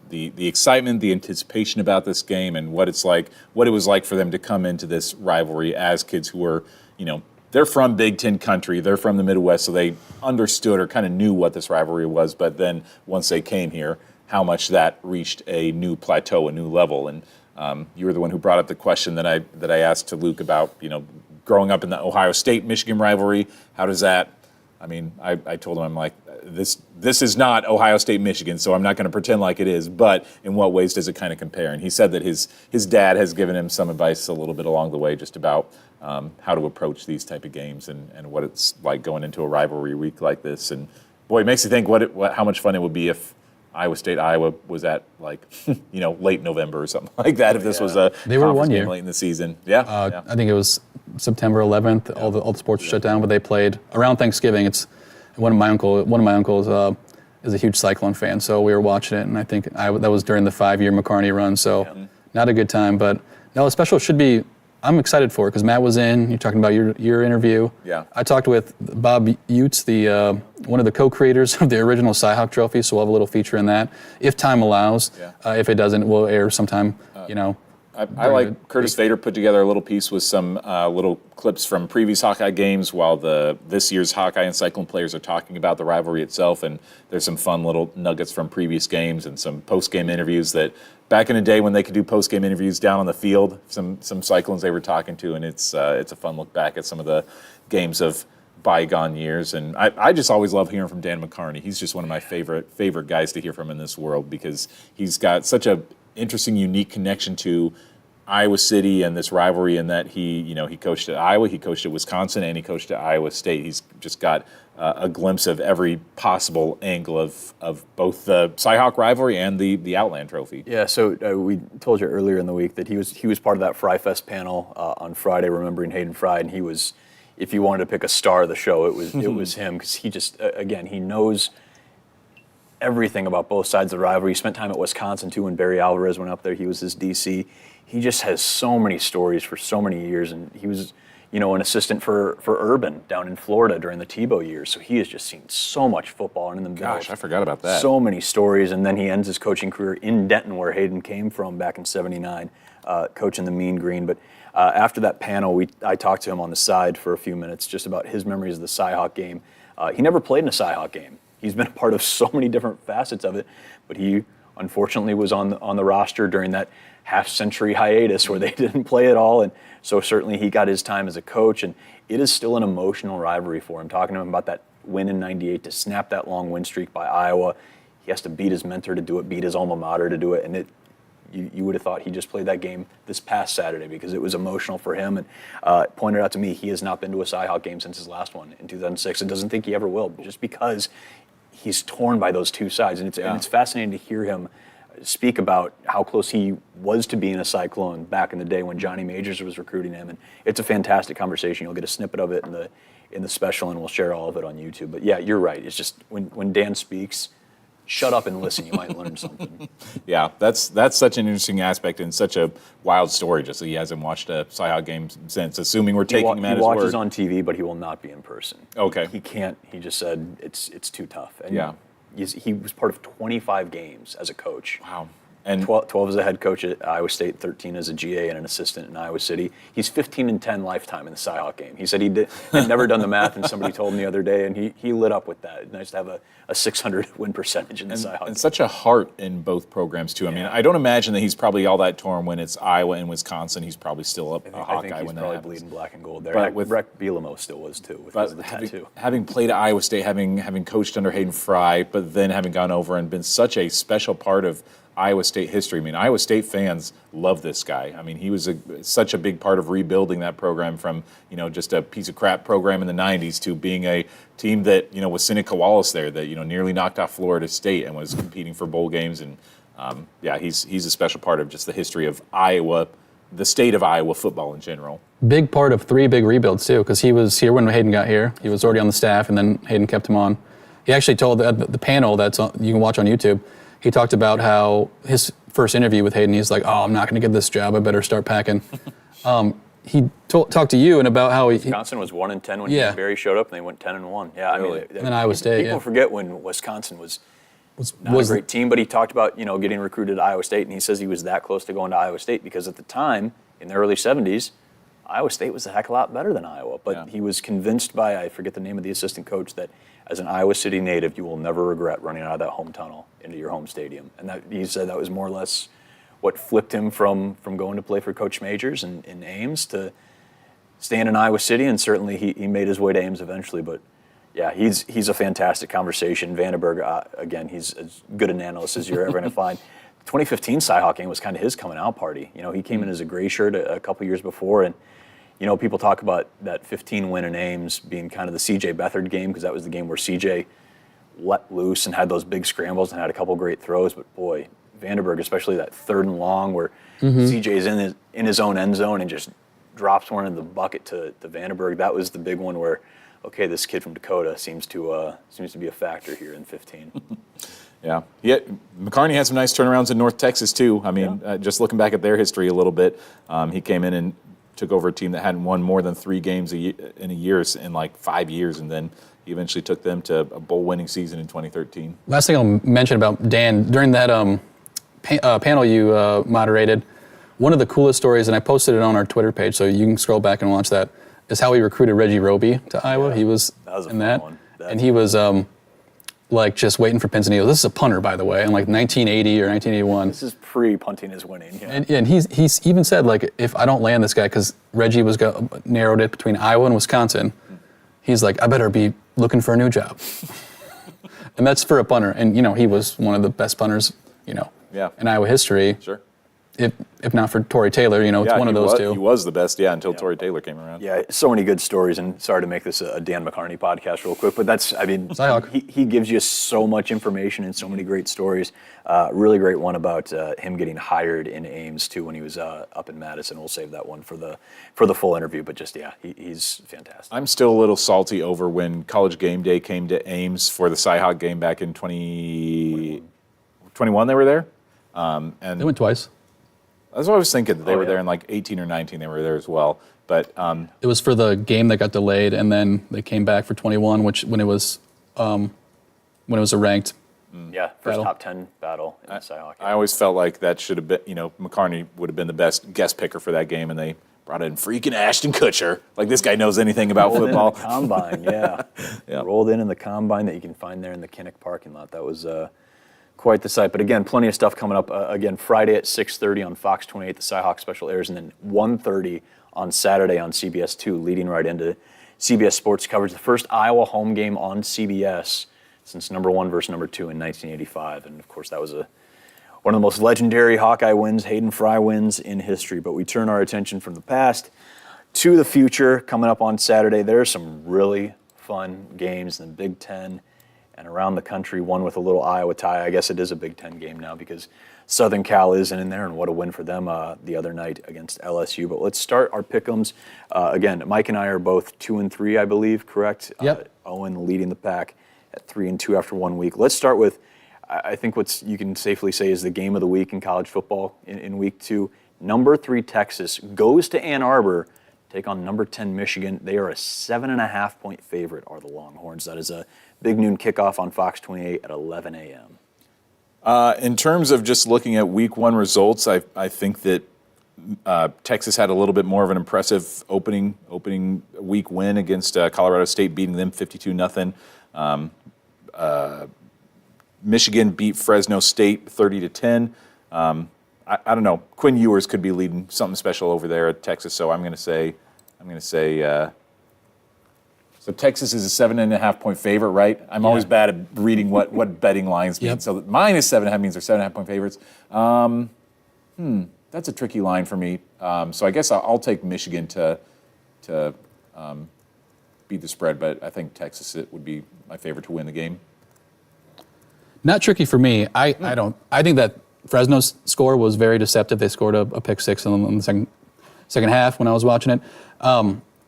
the excitement, the anticipation about this game, and what it was like for them to come into this rivalry as kids who were, they're from Big Ten country, they're from the Midwest, so they understood or kind of knew what this rivalry was. But then once they came here, how much that reached a new plateau, a new level. And you were the one who brought up the question that I asked to Luke about, growing up in the Ohio State-Michigan rivalry. How does that? I mean, I told him, I'm like, this is not Ohio State-Michigan, so I'm not going to pretend like it is. But in what ways does it kind of compare? And he said that his dad has given him some advice a little bit along the way, just about how to approach these type of games and what it's like going into a rivalry week like this. And boy, it makes you think how much fun it would be if Iowa was at late November or something like that. If this was a they were 1 year game late in the season, yeah. I think it was September 11th. Yeah. All the sports were shut down, but they played around Thanksgiving. It's one of my uncles is a huge Cyclone fan, so we were watching it, and I think that was during the 5-year McCarney run. So not a good time, but no, a special should be. I'm excited for it because Matt was in. You're talking about your interview. Yeah. I talked with Bob Utes, one of the co-creators of the original Cy-Hawk Trophy, so we'll have a little feature in that if time allows. Yeah. If it doesn't, we'll air sometime. I like Curtis Vader put together a little piece with some little clips from previous Hawkeye games while this year's Hawkeye and Cyclone players are talking about the rivalry itself, and there's some fun little nuggets from previous games and some post-game interviews that back in the day when they could do post-game interviews down on the field, some Cyclones they were talking to, and it's a fun look back at some of the games of bygone years. And I just always love hearing from Dan McCarney. He's just one of my favorite guys to hear from in this world because he's got such a interesting, unique connection to Iowa City and this rivalry in that he coached at Iowa, he coached at Wisconsin, and he coached at Iowa State. He's just got a glimpse of every possible angle of both the Cy-Hawk rivalry and the Outland Trophy. Yeah, so we told you earlier in the week that he was part of that Fry Fest panel on Friday, remembering Hayden Fry, and he was, if you wanted to pick a star of the show, it was him, because he just, again, he knows everything about both sides of the rivalry. He spent time at Wisconsin, too, when Barry Alvarez went up there. He was his DC. He just has so many stories for so many years, and he was, an assistant for Urban down in Florida during the Tebow years. So he has just seen so much football. And in the middle, gosh, I forgot about that. So many stories, and then he ends his coaching career in Denton, where Hayden came from back in '79, coaching the Mean Green. But after that panel, I talked to him on the side for a few minutes just about his memories of the Cy-Hawk game. He never played in a Cy-Hawk game. He's been a part of so many different facets of it, but he unfortunately was on the roster during that half-century hiatus where they didn't play at all, and so certainly he got his time as a coach, and it is still an emotional rivalry for him. Talking to him about that win in '98 to snap that long win streak by Iowa, he has to beat his mentor to do it, beat his alma mater to do it, and you would have thought he just played that game this past Saturday because it was emotional for him, and pointed out to me he has not been to a Cy-Hawk game since his last one in 2006 and doesn't think he ever will, just because he's torn by those two sides, and it's fascinating to hear him speak about how close he was to being a Cyclone back in the day when Johnny Majors was recruiting him, and it's a fantastic conversation. You'll get a snippet of it in the special, and we'll share all of it on YouTube. But yeah, you're right. It's just when Dan speaks, shut up and listen. You might learn something. Yeah, that's such an interesting aspect and such a wild story. Just so he hasn't watched a Cy-Hok game since. Assuming we're taking him at his word. He watches on TV, but he will not be in person. Okay. He can't. He just said it's too tough. And yeah. He was part of 25 games as a coach. Wow. And 12 as a head coach at Iowa State, 13 as a GA and an assistant in Iowa City. He's 15-10 lifetime in the Cy-Hawk game. He said had never done the math, and somebody told him the other day, and he lit up with that. Nice to have a 600 win percentage in the Cy-Hawk game. And such a heart in both programs, too. I mean, I don't imagine that he's probably all that torn when it's Iowa and Wisconsin. He's probably still a Hawkeye when that happens. I think he's probably bleeding black and gold there. But with Rex Bielemo still was, too, with the tattoo. Having played at Iowa State, having coached under Hayden Fry, but then having gone over and been such a special part of Iowa State history. I mean, Iowa State fans love this guy. I mean, he was such a big part of rebuilding that program from, just a piece of crap program in the 90s to being a team that, with Sinek Kowalski there that, nearly knocked off Florida State and was competing for bowl games. And, he's a special part of just the history of Iowa, the state of Iowa football in general. Big part of 3 big rebuilds, too, because he was here when Hayden got here. He was already on the staff, and then Hayden kept him on. He actually told the panel you can watch on YouTube. He talked about how his first interview with Hayden, he's like, "Oh, I'm not going to get this job. I better start packing." He talked to you and about how Wisconsin was 1-10 when Barry showed up, and they went 10-1. Yeah, Really? I mean, and then Iowa State. People forget when Wisconsin was not a great team, but he talked about getting recruited to Iowa State, and he says he was that close to going to Iowa State because at the time in the early 70s, Iowa State was a heck of a lot better than Iowa. But he was convinced by, I forget the name of the assistant coach, that as an Iowa City native, you will never regret running out of that home tunnel into your home stadium. And that, he said that was more or less what flipped him from going to play for Coach Majors in Ames to staying in Iowa City. And certainly he made his way to Ames eventually. But yeah, he's a fantastic conversation. Vandenberg, again, he's as good an analyst as you're ever going to find. 2015 Cy-Hawk game was kind of his coming out party. He came in as a gray shirt a couple years before, and people talk about that 15 win in Ames being kind of the C.J. Beathard game because that was the game where C.J. let loose and had those big scrambles and had a couple great throws. But boy, Vandenberg, especially that 3rd and long where C.J. is in his own end zone and just drops one in the bucket to Vandenberg. That was the big one where, okay, this kid from Dakota seems to be a factor here in 15. Yeah. McCarney had some nice turnarounds in North Texas, too. I mean, just looking back at their history a little bit, he came in and took over a team that hadn't won more than 3 games in a year in like 5 years, and then he eventually took them to a bowl-winning season in 2013. Last thing I'll mention about Dan, during that panel you moderated, one of the coolest stories, and I posted it on our Twitter page, so you can scroll back and watch that, is how he recruited Reggie Roby to Iowa. Yeah, he was in that. One. And he was just waiting for pins and needles. This is a punter, by the way, in like 1980 or 1981. This is pre-punting is winning. Yeah. And he's even said, like, if I don't land this guy, because Reggie was narrowed it between Iowa and Wisconsin, he's like, I better be looking for a new job. And that's for a punter. And, he was one of the best punters, in Iowa history. Sure. If not for Torrey Taylor, it's one of those two. He was the best, until Torrey Taylor came around. Yeah, so many good stories, and sorry to make this a Dan McCarney podcast real quick, but he gives you so much information and so many great stories. Really great one about him getting hired in Ames, too, when he was up in Madison. We'll save that one for the full interview, but he's fantastic. I'm still a little salty over when College Game Day came to Ames for the Cy-Hawk game back in 2021 they were there. And they went twice. That's what I was thinking. That they were there in like 18 or 19. They were there as well. But it was for the game that got delayed, and then they came back for 21, when it was a ranked. First battle. top 10 battle in the Cy-Hawk. I always felt like that should have been. McCarney would have been the best guest picker for that game, and they brought in freaking Ashton Kutcher. Like this guy knows anything about football. In the combine, yeah. Rolled in the combine that you can find there in the Kinnick parking lot. That was quite the sight. But again, plenty of stuff coming up. Again, Friday at 6:30 on Fox 28, the Cy-Hawk special airs, and then 1:30 on Saturday on CBS 2, leading right into CBS Sports coverage. The first Iowa home game on CBS since number 1 versus number 2 in 1985. And of course, that was one of the most legendary Hawkeye wins, Hayden Fry wins in history. But we turn our attention from the past to the future. Coming up on Saturday, there are some really fun games in the Big Ten and around the country, one with a little Iowa tie. I guess it is a Big Ten game now because Southern Cal isn't in there, and what a win for them the other night against LSU. But let's start our pick'ems. Again, Mike and I are both 2-3, I believe, correct? Yep. Owen leading the pack at 3-2 after 1 week. Let's start with, I think what you can safely say is the game of the week in college football in week 2. Number 3 Texas goes to Ann Arbor, take on number 10 Michigan. They are a 7.5-point favorite, are the Longhorns. That is a big noon kickoff on Fox 28 at 11 a.m. In terms of just looking at week 1 results, I think that Texas had a little bit more of an impressive opening week win against Colorado State, beating them 52-0. Michigan beat Fresno State 30-10. I don't know. Quinn Ewers could be leading something special over there at Texas, so I'm going to say. So Texas is a 7.5-point favorite, right? I'm always bad at reading what betting lines mean. Yep. So minus 7.5 means they're 7.5-point favorites. That's a tricky line for me. So I guess I'll take Michigan to beat the spread, but I think Texas would be my favorite to win the game. Not tricky for me. I think that Fresno's score was very deceptive. They scored a pick 6 in the second half when I was watching it.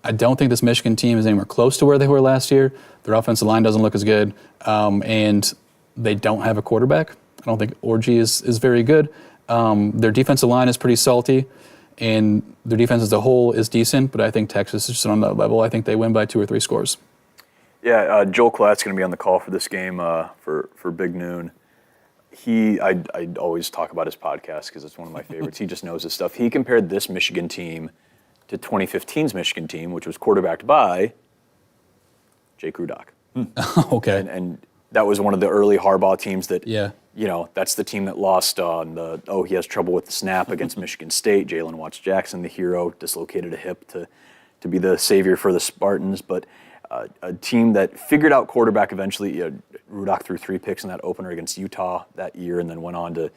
I don't think this Michigan team is anywhere close to where they were last year. Their offensive line doesn't look as good, and they don't have a quarterback. I don't think Orji is very good. Their defensive line is pretty salty, and their defense as a whole is decent, but I think Texas is just on that level. I think they win by 2 or 3 scores. Yeah, Joel Klatt's going to be on the call for this game for Big Noon. I always talk about his podcast because it's one of my favorites. He just knows his stuff. He compared this Michigan team to 2015's Michigan team, which was quarterbacked by Jake Rudock. Okay. And that was one of the early Harbaugh teams that, Yeah. That's the team that lost on he has trouble with the snap against Michigan State. Jalen Watts-Jackson, the hero, dislocated a hip to be the savior for the Spartans. But a team that figured out quarterback eventually. Rudock threw 3 picks in that opener against Utah that year and then went on to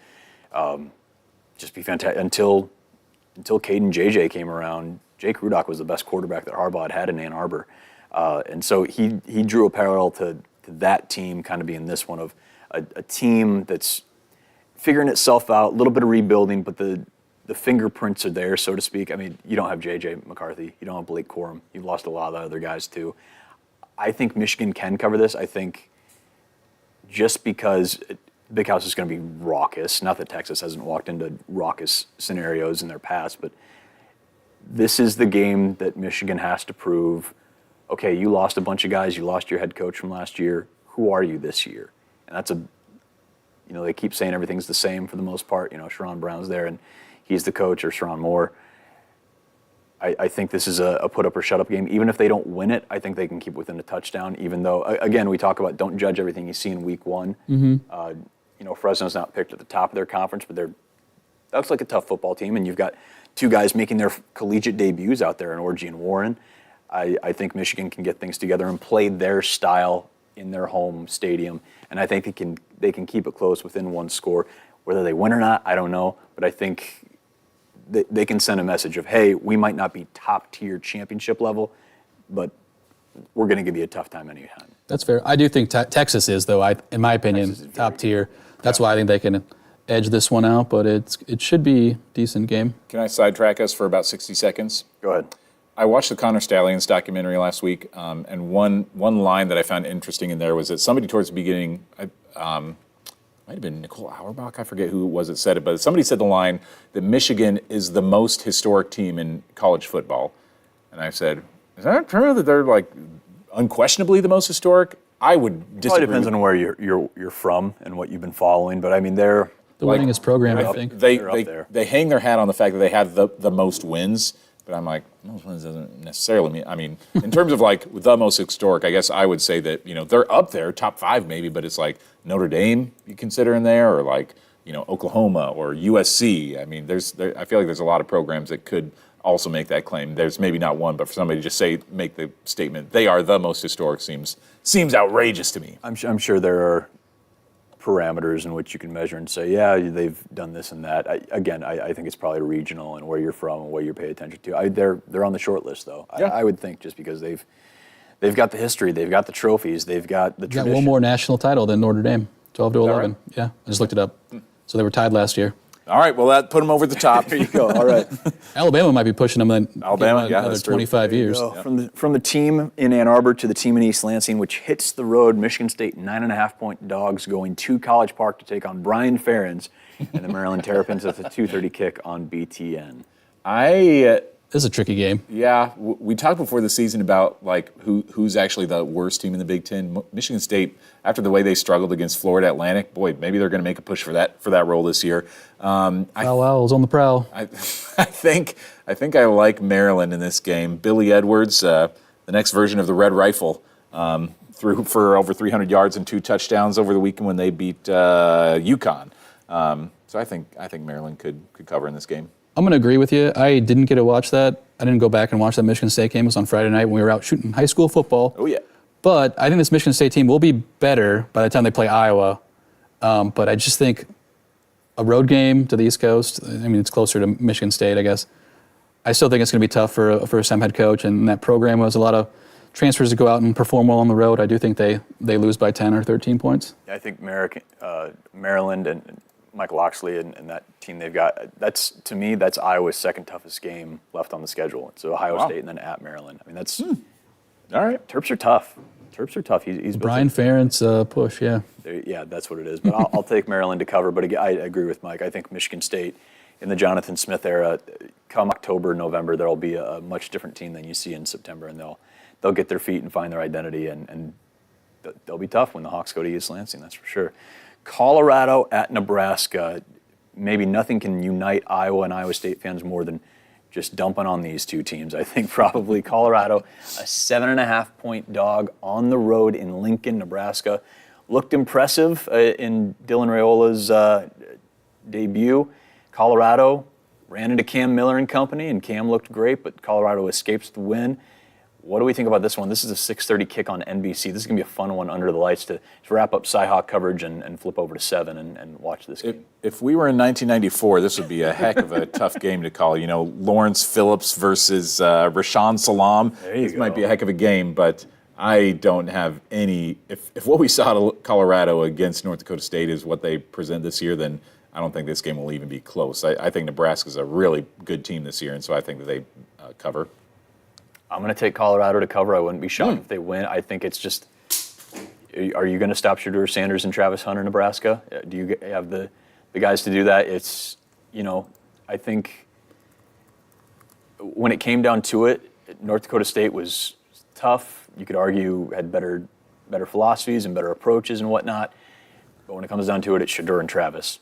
just be fantastic until Caden JJ came around. Jake Rudock was the best quarterback that Harbaugh had in Ann Arbor. And so he drew a parallel to that team kind of being this one of a team that's figuring itself out, a little bit of rebuilding, but the fingerprints are there, so to speak. I mean, you don't have J.J. McCarthy. You don't have Blake Corum. You've lost a lot of the other guys, too. I think Michigan can cover this. I think just because Big House is going to be raucous, not that Texas hasn't walked into raucous scenarios in their past, but this is the game that Michigan has to prove, okay, you lost a bunch of guys. You lost your head coach from last year. Who are you this year? And that's they keep saying everything's the same for the most part. Sherron Brown's there, and he's the coach, or Sherron Moore. I think this is a put-up or shut-up game. Even if they don't win it, I think they can keep within a touchdown, even though, again, we talk about don't judge everything you see in week one. Mm-hmm. Fresno's not picked at the top of their conference, but that's like a tough football team, and you've got 2 guys making their collegiate debuts out there in Orji and Warren. I think Michigan can get things together and play their style in their home stadium, and I think they can keep it close within 1 score. Whether they win or not, I don't know, but I think they can send a message of, hey, we might not be top-tier championship level, but we're going to give you a tough time anytime. That's fair. I do think Texas is, though, in my opinion, top tier. That's why I think they can edge this one out, but it should be a decent game. Can I sidetrack us for about 60 seconds? Go ahead. I watched the Connor Stallions documentary last week, and one line that I found interesting in there was that somebody towards the beginning, might have been Nicole Auerbach, I forget who it was that said it, but somebody said the line that Michigan is the most historic team in college football. And I said, is that true that they're like unquestionably the most historic? I would disagree. It depends on where you're from and what you've been following, but I mean they're the winningest program, I think. They hang their hat on the fact that they have the most wins. But I'm like, most wins doesn't necessarily mean. I mean, in terms of like the most historic, I guess I would say that they're up there, top 5 maybe, but it's like Notre Dame you consider in there, or like Oklahoma or USC. I mean, I feel like there's a lot of programs that could also make that claim. There's maybe not one, but for somebody to just make the statement they are the most historic seems outrageous to me. I'm sure there are parameters in which you can measure and say, yeah, they've done this and that. I think it's probably regional and where you're from and what you're paying attention to. They're on the short list, though. Yeah. I would think just because they've got the history, they've got the trophies, they've got the tradition. Got one more national title than Notre Dame, 12-11. Right? Yeah, I just looked it up. So they were tied last year. All right, well, that put them over the top. There you go. All right. Alabama might be pushing them another 25 years. Yeah. From the team in Ann Arbor to the team in East Lansing, which hits the road. Michigan State 9.5-point dogs going to College Park to take on Brian Ferentz and the Maryland Terrapins at the 2:30 kick on BTN. This is a tricky game. Yeah, we talked before the season about like who's actually the worst team in the Big Ten. Michigan State, after the way they struggled against Florida Atlantic, boy, maybe they're going to make a push for that role this year. Owls on the prowl. I think I like Maryland in this game. Billy Edwards, the next version of the Red Rifle, threw for over 300 yards and 2 touchdowns over the weekend when they beat UConn. So I think Maryland could cover in this game. I'm going to agree with you. I didn't get to watch that. I didn't go back and watch that Michigan State game. It was on Friday night when we were out shooting high school football. Oh, yeah. But I think this Michigan State team will be better by the time they play Iowa. But I just think a road game to the East Coast, I mean, it's closer to Michigan State, I guess. I still think it's going to be tough for a first-time head coach, and that program was a lot of transfers to go out and perform well on the road. I do think they lose by 10 or 13 points. Yeah, I think Maryland and Michael Oxley and that team they've got, to me, that's Iowa's second toughest game left on the schedule. So Ohio State and then at Maryland. I mean, that's all right. Terps are tough. Terps are tough. He's Brian Ferentz push, yeah. Yeah, that's what it is. But I'll take Maryland to cover. But again, I agree with Mike. I think Michigan State in the Jonathan Smith era, come October, November, there'll be a much different team than you see in September, and they'll get their feet and find their identity, and they'll be tough when the Hawks go to East Lansing, that's for sure. Colorado at Nebraska. Maybe nothing can unite Iowa and Iowa State fans more than just dumping on these two teams. I think probably Colorado, a 7.5-point dog on the road in Lincoln, Nebraska. Looked impressive in Dylan Raiola's debut. Colorado ran into Cam Miller and company, and Cam looked great, but Colorado escapes the win. What do we think about this one? This is a 6:30 kick on NBC. This is going to be a fun one under the lights to wrap up Cy-Hawk coverage and flip over to 7 and watch this game. If we were in 1994, this would be a heck of a tough game to call. You know, Lawrence Phillips versus Rashaan Salam. This might be a heck of a game, but I don't have any. If what we saw at Colorado against North Dakota State is what they present this year, then I don't think this game will even be close. I think Nebraska's a really good team this year, and so I think that they cover. I'm going to take Colorado to cover. I wouldn't be shocked if they win. I think it's just, are you going to stop Shedeur Sanders and Travis Hunter, Nebraska? Do you have the guys to do that? It's, I think when it came down to it, North Dakota State was tough. You could argue had better philosophies and better approaches and whatnot. But when it comes down to it, it's Shedeur and Travis.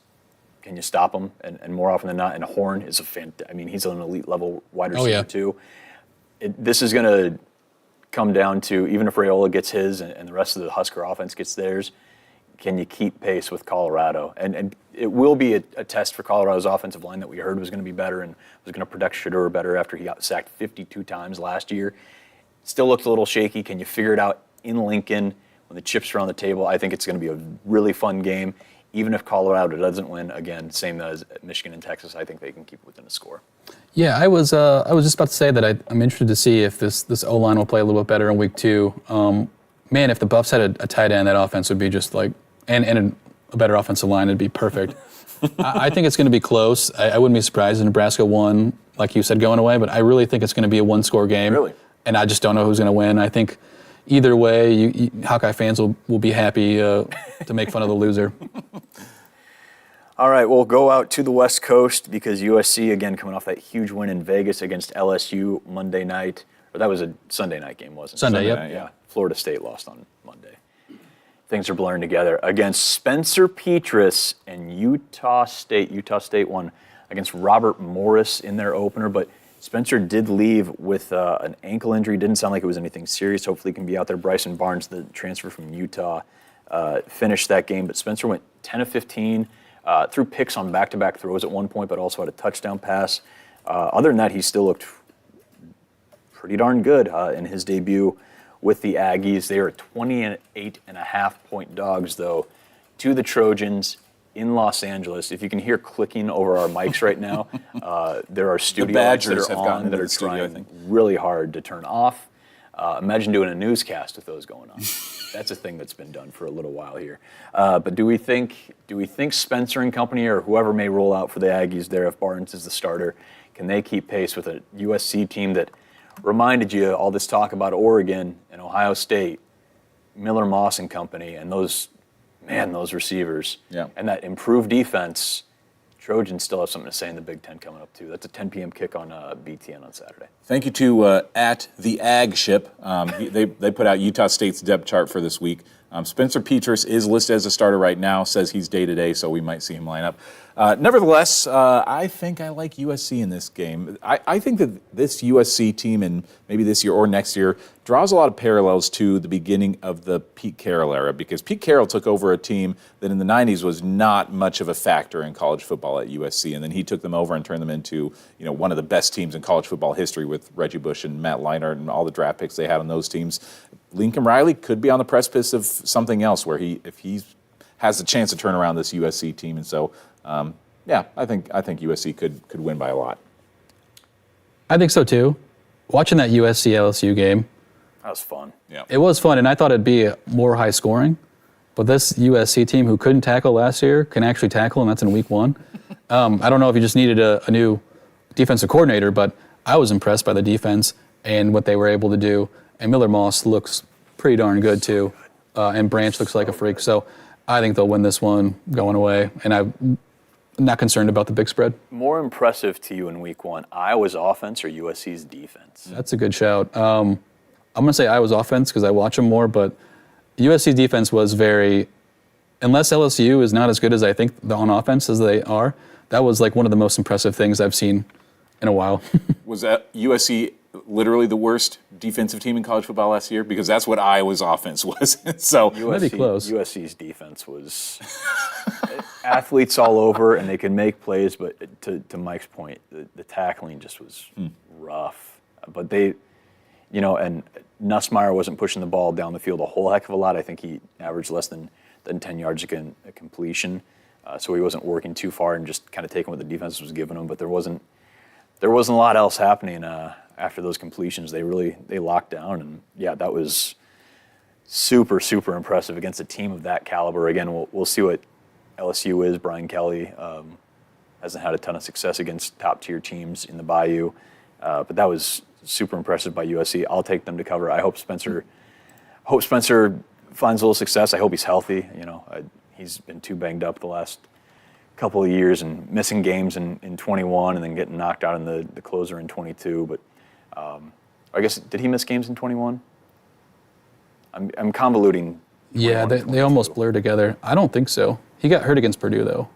Can you stop them? And more often than not, and Horn is he's an elite level wide receiver too. This is going to come down to, even if Raiola gets his and the rest of the Husker offense gets theirs, can you keep pace with Colorado? And it will be a test for Colorado's offensive line that we heard was going to be better and was going to protect Shedeur better after he got sacked 52 times last year. Still looks a little shaky. Can you figure it out in Lincoln when the chips are on the table? I think it's going to be a really fun game. Even if Colorado doesn't win, again, same as Michigan and Texas, I think they can keep it within a score. Yeah, I was just about to say that I'm interested to see if this O-line will play a little bit better in week 2. Man, if the Buffs had a tight end, that offense would be just like, and a better offensive line, it'd be perfect. I think it's going to be close. I wouldn't be surprised if Nebraska won, like you said, going away, but I really think it's going to be a one-score game. Really? And I just don't know who's going to win. I think either way, Hawkeye fans will be happy to make fun of the loser. All right, we'll go out to the West Coast because USC, again, coming off that huge win in Vegas against LSU Monday night. Or that was a Sunday night game, wasn't it? Sunday, yep. Night, yeah. Florida State lost on Monday. Things are blurring together. Against Spencer Petras and Utah State. Utah State won against Robert Morris in their opener, but Spencer did leave with an ankle injury. Didn't sound like it was anything serious. Hopefully he can be out there. Bryson Barnes, the transfer from Utah, finished that game. But Spencer went 10 of 15. Threw picks on back-to-back throws at one point, but also had a touchdown pass. Other than that, he still looked pretty darn good in his debut with the Aggies. They are 28.5-point dogs, though, to the Trojans in Los Angeles. If you can hear clicking over our mics right now, there are studio lights that are on that are trying really hard to turn off. Imagine doing a newscast with those going on. That's a thing that's been done for a little while here. But do we think Spencer and company or whoever may roll out for the Aggies there if Barnes is the starter, can they keep pace with a USC team that reminded you all this talk about Oregon and Ohio State, Miller Moss and company, and those receivers, and that improved defense? Trojans still have something to say in the Big Ten coming up, too. That's a 10 p.m. kick on BTN on Saturday. Thank you to at the Ag Ship. They put out Utah State's depth chart for this week. Spencer Petras is listed as a starter right now, says he's day-to-day, so we might see him line up. Nevertheless, I think I like USC in this game. I think that this USC team, and maybe this year or next year, draws a lot of parallels to the beginning of the Pete Carroll era, because Pete Carroll took over a team that in the 90s was not much of a factor in college football at USC, and then he took them over and turned them into one of the best teams in college football history with Reggie Bush and Matt Leinart and all the draft picks they had on those teams. Lincoln Riley could be on the precipice of something else where if he has the chance to turn around this USC team, and so I think USC could win by a lot. I think so too. Watching that USC LSU game, that was fun. Yeah, it was fun, and I thought it'd be more high scoring. But this USC team, who couldn't tackle last year, can actually tackle, and that's in week 1. I don't know if you just needed a new defensive coordinator, but I was impressed by the defense and what they were able to do. And Miller Moss looks pretty darn good too. And Branch looks like a freak. So I think they'll win this one going away. And I'm not concerned about the big spread. More impressive to you in week one, Iowa's offense or USC's defense? That's a good shout. I'm going to say Iowa's offense because I watch them more, but USC's defense was very, unless LSU is not as good as I think on offense as they are, that was like one of the most impressive things I've seen in a while. Was that USC literally the worst defensive team in college football last year? Because that's what Iowa's offense was. So Might be close. USC's defense was athletes all over, and they could make plays, but to Mike's point, the tackling just was rough. But they, and Nussmeier wasn't pushing the ball down the field a whole heck of a lot. I think he averaged less than 10 yards a completion, so he wasn't working too far and just kind of taking what the defense was giving him. But there wasn't a lot else happening after those completions. They locked down, and yeah, that was super, super impressive against a team of that caliber. Again, we'll see what LSU is. Brian Kelly hasn't had a ton of success against top-tier teams in the Bayou, but that was super impressive by USC. I'll take them to cover. I hope Spencer finds a little success. I hope he's healthy. He's been too banged up the last couple of years and missing games in 21 and then getting knocked out in the closer in 22. But I guess, did he miss games in 21? I'm convoluting. Yeah, they almost blur together. I don't think so. He got hurt against Purdue, though.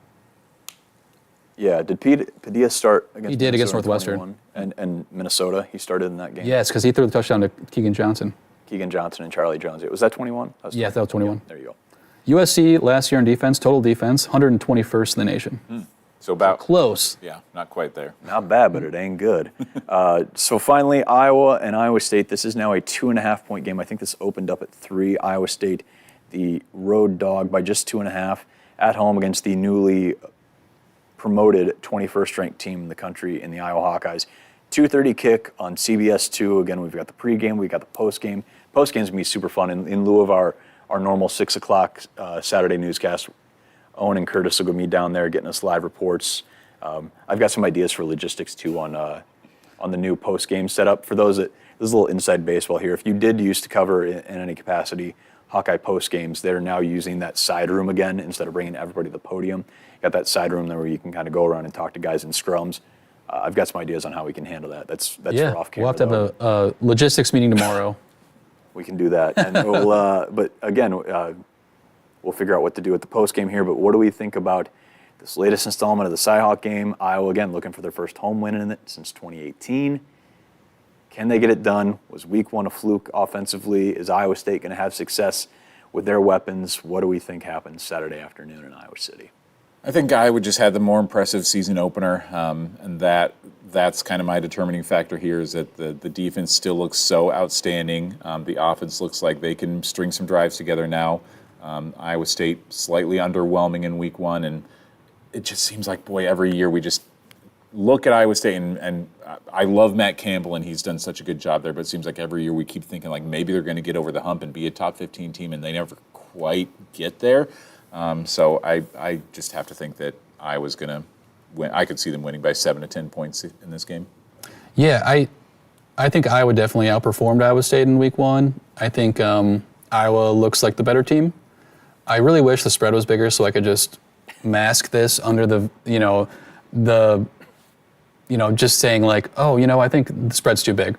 Yeah, did Padilla start against He did against Minnesota Northwestern. and Minnesota? He started in that game? Yes, because he threw the touchdown to Keegan Johnson. Keegan Johnson and Charlie Jones. Was that 21? Yeah, that was 21. Yeah, there you go. USC last year in defense, total defense, 121st in the nation. So about Close. Yeah, not quite there. Not bad, but it ain't good. So finally, Iowa and Iowa State. This is now a 2.5-point game. I think this opened up at 3. Iowa State, the road dog by just 2.5 at home against the newly promoted 21st ranked team in the country in the Iowa Hawkeyes. 2:30 kick on CBS 2. Again, we've got the pregame, we've got the postgame. Postgame's gonna be super fun in lieu of our normal 6 o'clock Saturday newscast. Owen and Curtis will go meet down there getting us live reports. I've got some ideas for logistics too on the new post-game setup. For those that, this is a little inside baseball here. If you did used to cover in any capacity Hawkeye post-games, they're now using that side room again instead of bringing everybody to the podium. Got that side room there where you can kind of go around and talk to guys in scrums. I've got some ideas on how we can handle that. That's for off camera. We'll have to have a logistics meeting tomorrow. We can do that. And but again, we'll figure out what to do at the post game here. But what do we think about this latest installment of the Cy-Hawk game? Iowa, again, looking for their first home win in it since 2018. Can they get it done? Was week one a fluke offensively? Is Iowa State going to have success with their weapons? What do we think happens Saturday afternoon in Iowa City? I think Iowa just had the more impressive season opener, and that's kind of my determining factor here is that the defense still looks so outstanding. The offense looks like they can string some drives together now. Iowa State slightly underwhelming in week one, and it just seems like, boy, every year we just look at Iowa State, and I love Matt Campbell, and he's done such a good job there, but it seems like every year we keep thinking like maybe they're going to get over the hump and be a top 15 team, and they never quite get there. So I just have to think that Iowa's going to win. I could see them winning by 7 to 10 points in this game. Yeah, I think Iowa definitely outperformed Iowa State in week one. I think Iowa looks like the better team. I really wish the spread was bigger so I could just mask this under just saying like, oh, I think the spread's too big.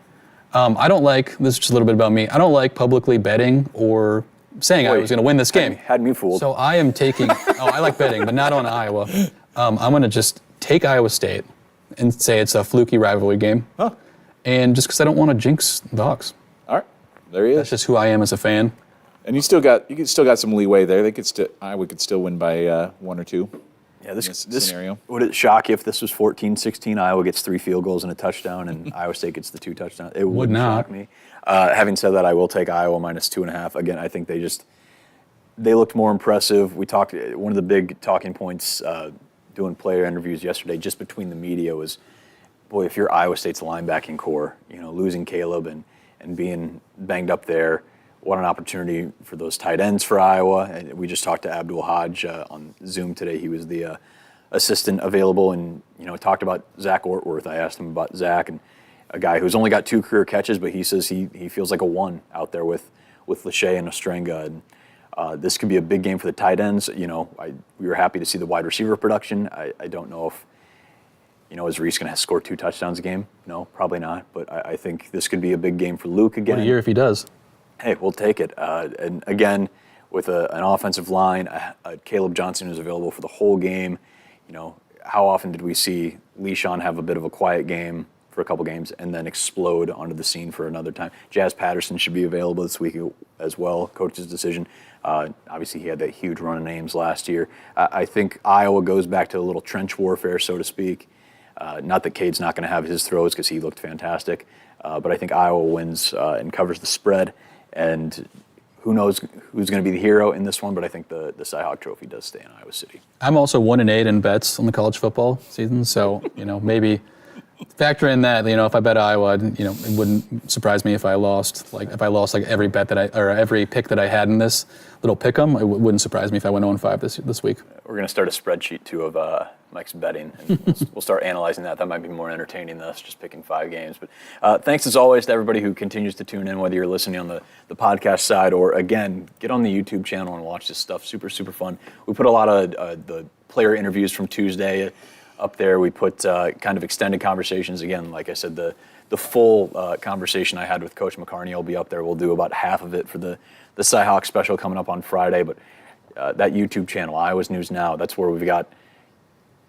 I don't like, this is just a little bit about me, I don't like publicly betting or saying I was going to win this game. Had me fooled. So I am taking, I like betting, but not on Iowa. I'm going to just take Iowa State and say it's a fluky rivalry game. Huh. And just because I don't want to jinx the Hawks. All right, there he is. That's just who I am as a fan. And you still got some leeway there. Iowa could still win by 1 or 2. Yeah, this scenario. Would it shock you if this was 14-16? Iowa gets 3 field goals and a touchdown, and Iowa State gets the 2 touchdowns. It would not shock me. Having said that, I will take Iowa minus 2.5. Again, I think they looked more impressive. We talked. One of the big talking points doing player interviews yesterday, just between the media, was, boy, if you're Iowa State's linebacking core, losing Caleb and being banged up there. What an opportunity for those tight ends for Iowa. And we just talked to Abdul Hodge on Zoom today. He was the assistant available and, talked about Zach Ortworth. I asked him about Zach, and a guy who's only got 2 career catches, but he says he feels like a 1 out there with with Lachey and Ostrenga. And this could be a big game for the tight ends. We were happy to see the wide receiver production. I don't know if, is Reese going to score 2 touchdowns a game? No, probably not. But I think this could be a big game for Luke again. What a year if he does. Hey, we'll take it. And again, with an offensive line, Caleb Johnson is available for the whole game. How often did we see Le'Shawn have a bit of a quiet game for a couple games and then explode onto the scene for another time? Jazz Patterson should be available this week as well, coach's decision. Obviously, he had that huge run of names last year. I think Iowa goes back to a little trench warfare, so to speak. Not that Cade's not going to have his throws because he looked fantastic, but I think Iowa wins and covers the spread. And who knows who's going to be the hero in this one, but I think the Cy-Hawk Trophy does stay in Iowa City. I'm also 1-8 in bets on the college football season, so maybe factor in that. If I bet Iowa, it wouldn't surprise me if I lost. If I lost every bet every pick that I had in this little pick'em, it wouldn't surprise me if I went 0-5 this week. We're going to start a spreadsheet too of Mike's betting, and we'll start analyzing that. That might be more entertaining than us just picking 5 games. But thanks as always to everybody who continues to tune in, whether you're listening on the podcast side or, again, get on the YouTube channel and watch this stuff. Super, super fun. We put a lot of the player interviews from Tuesday up there. We put kind of extended conversations. Again, like I said, the full conversation I had with Coach McCarney will be up there. We'll do about half of it for the Cy-Hawk special coming up on Friday. But that YouTube channel, Iowa's News Now, that's where we've got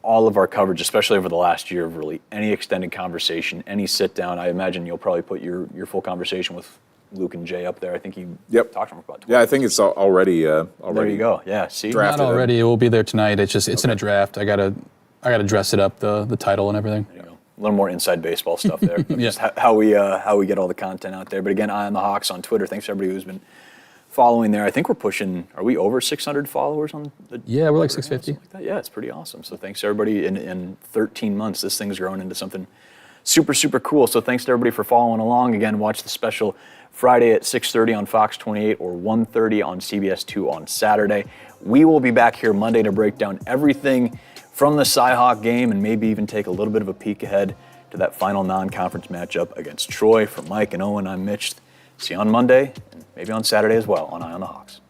all of our coverage, especially over the last year, of really any extended conversation, any sit down. I imagine you'll probably put your full conversation with Luke and Jay up there. I think you talked to them for about 20 Yeah, I think it's already. There you go. Yeah, see? Drafted. Not already. It will be there tonight. It's in a draft. I gotta dress it up, the title and everything. There you go. A little more inside baseball stuff there. Yeah. Just how we get all the content out there. But again, Eye on the Hawks on Twitter. Thanks to everybody who's been following there. I think we're pushing, are we over 600 followers on the Yeah, we're like 650. like that? Yeah, it's pretty awesome. So thanks to everybody. In 13 months, this thing's grown into something super, super cool. So thanks to everybody for following along. Again, watch the special Friday at 6:30 on Fox 28 or 1:30 on CBS 2 on Saturday. We will be back here Monday to break down everything from the Cy-Hawk game and maybe even take a little bit of a peek ahead to that final non-conference matchup against Troy. For Mike and Owen, I'm Mitch. See you on Monday and maybe on Saturday as well on Eye on the Hawks.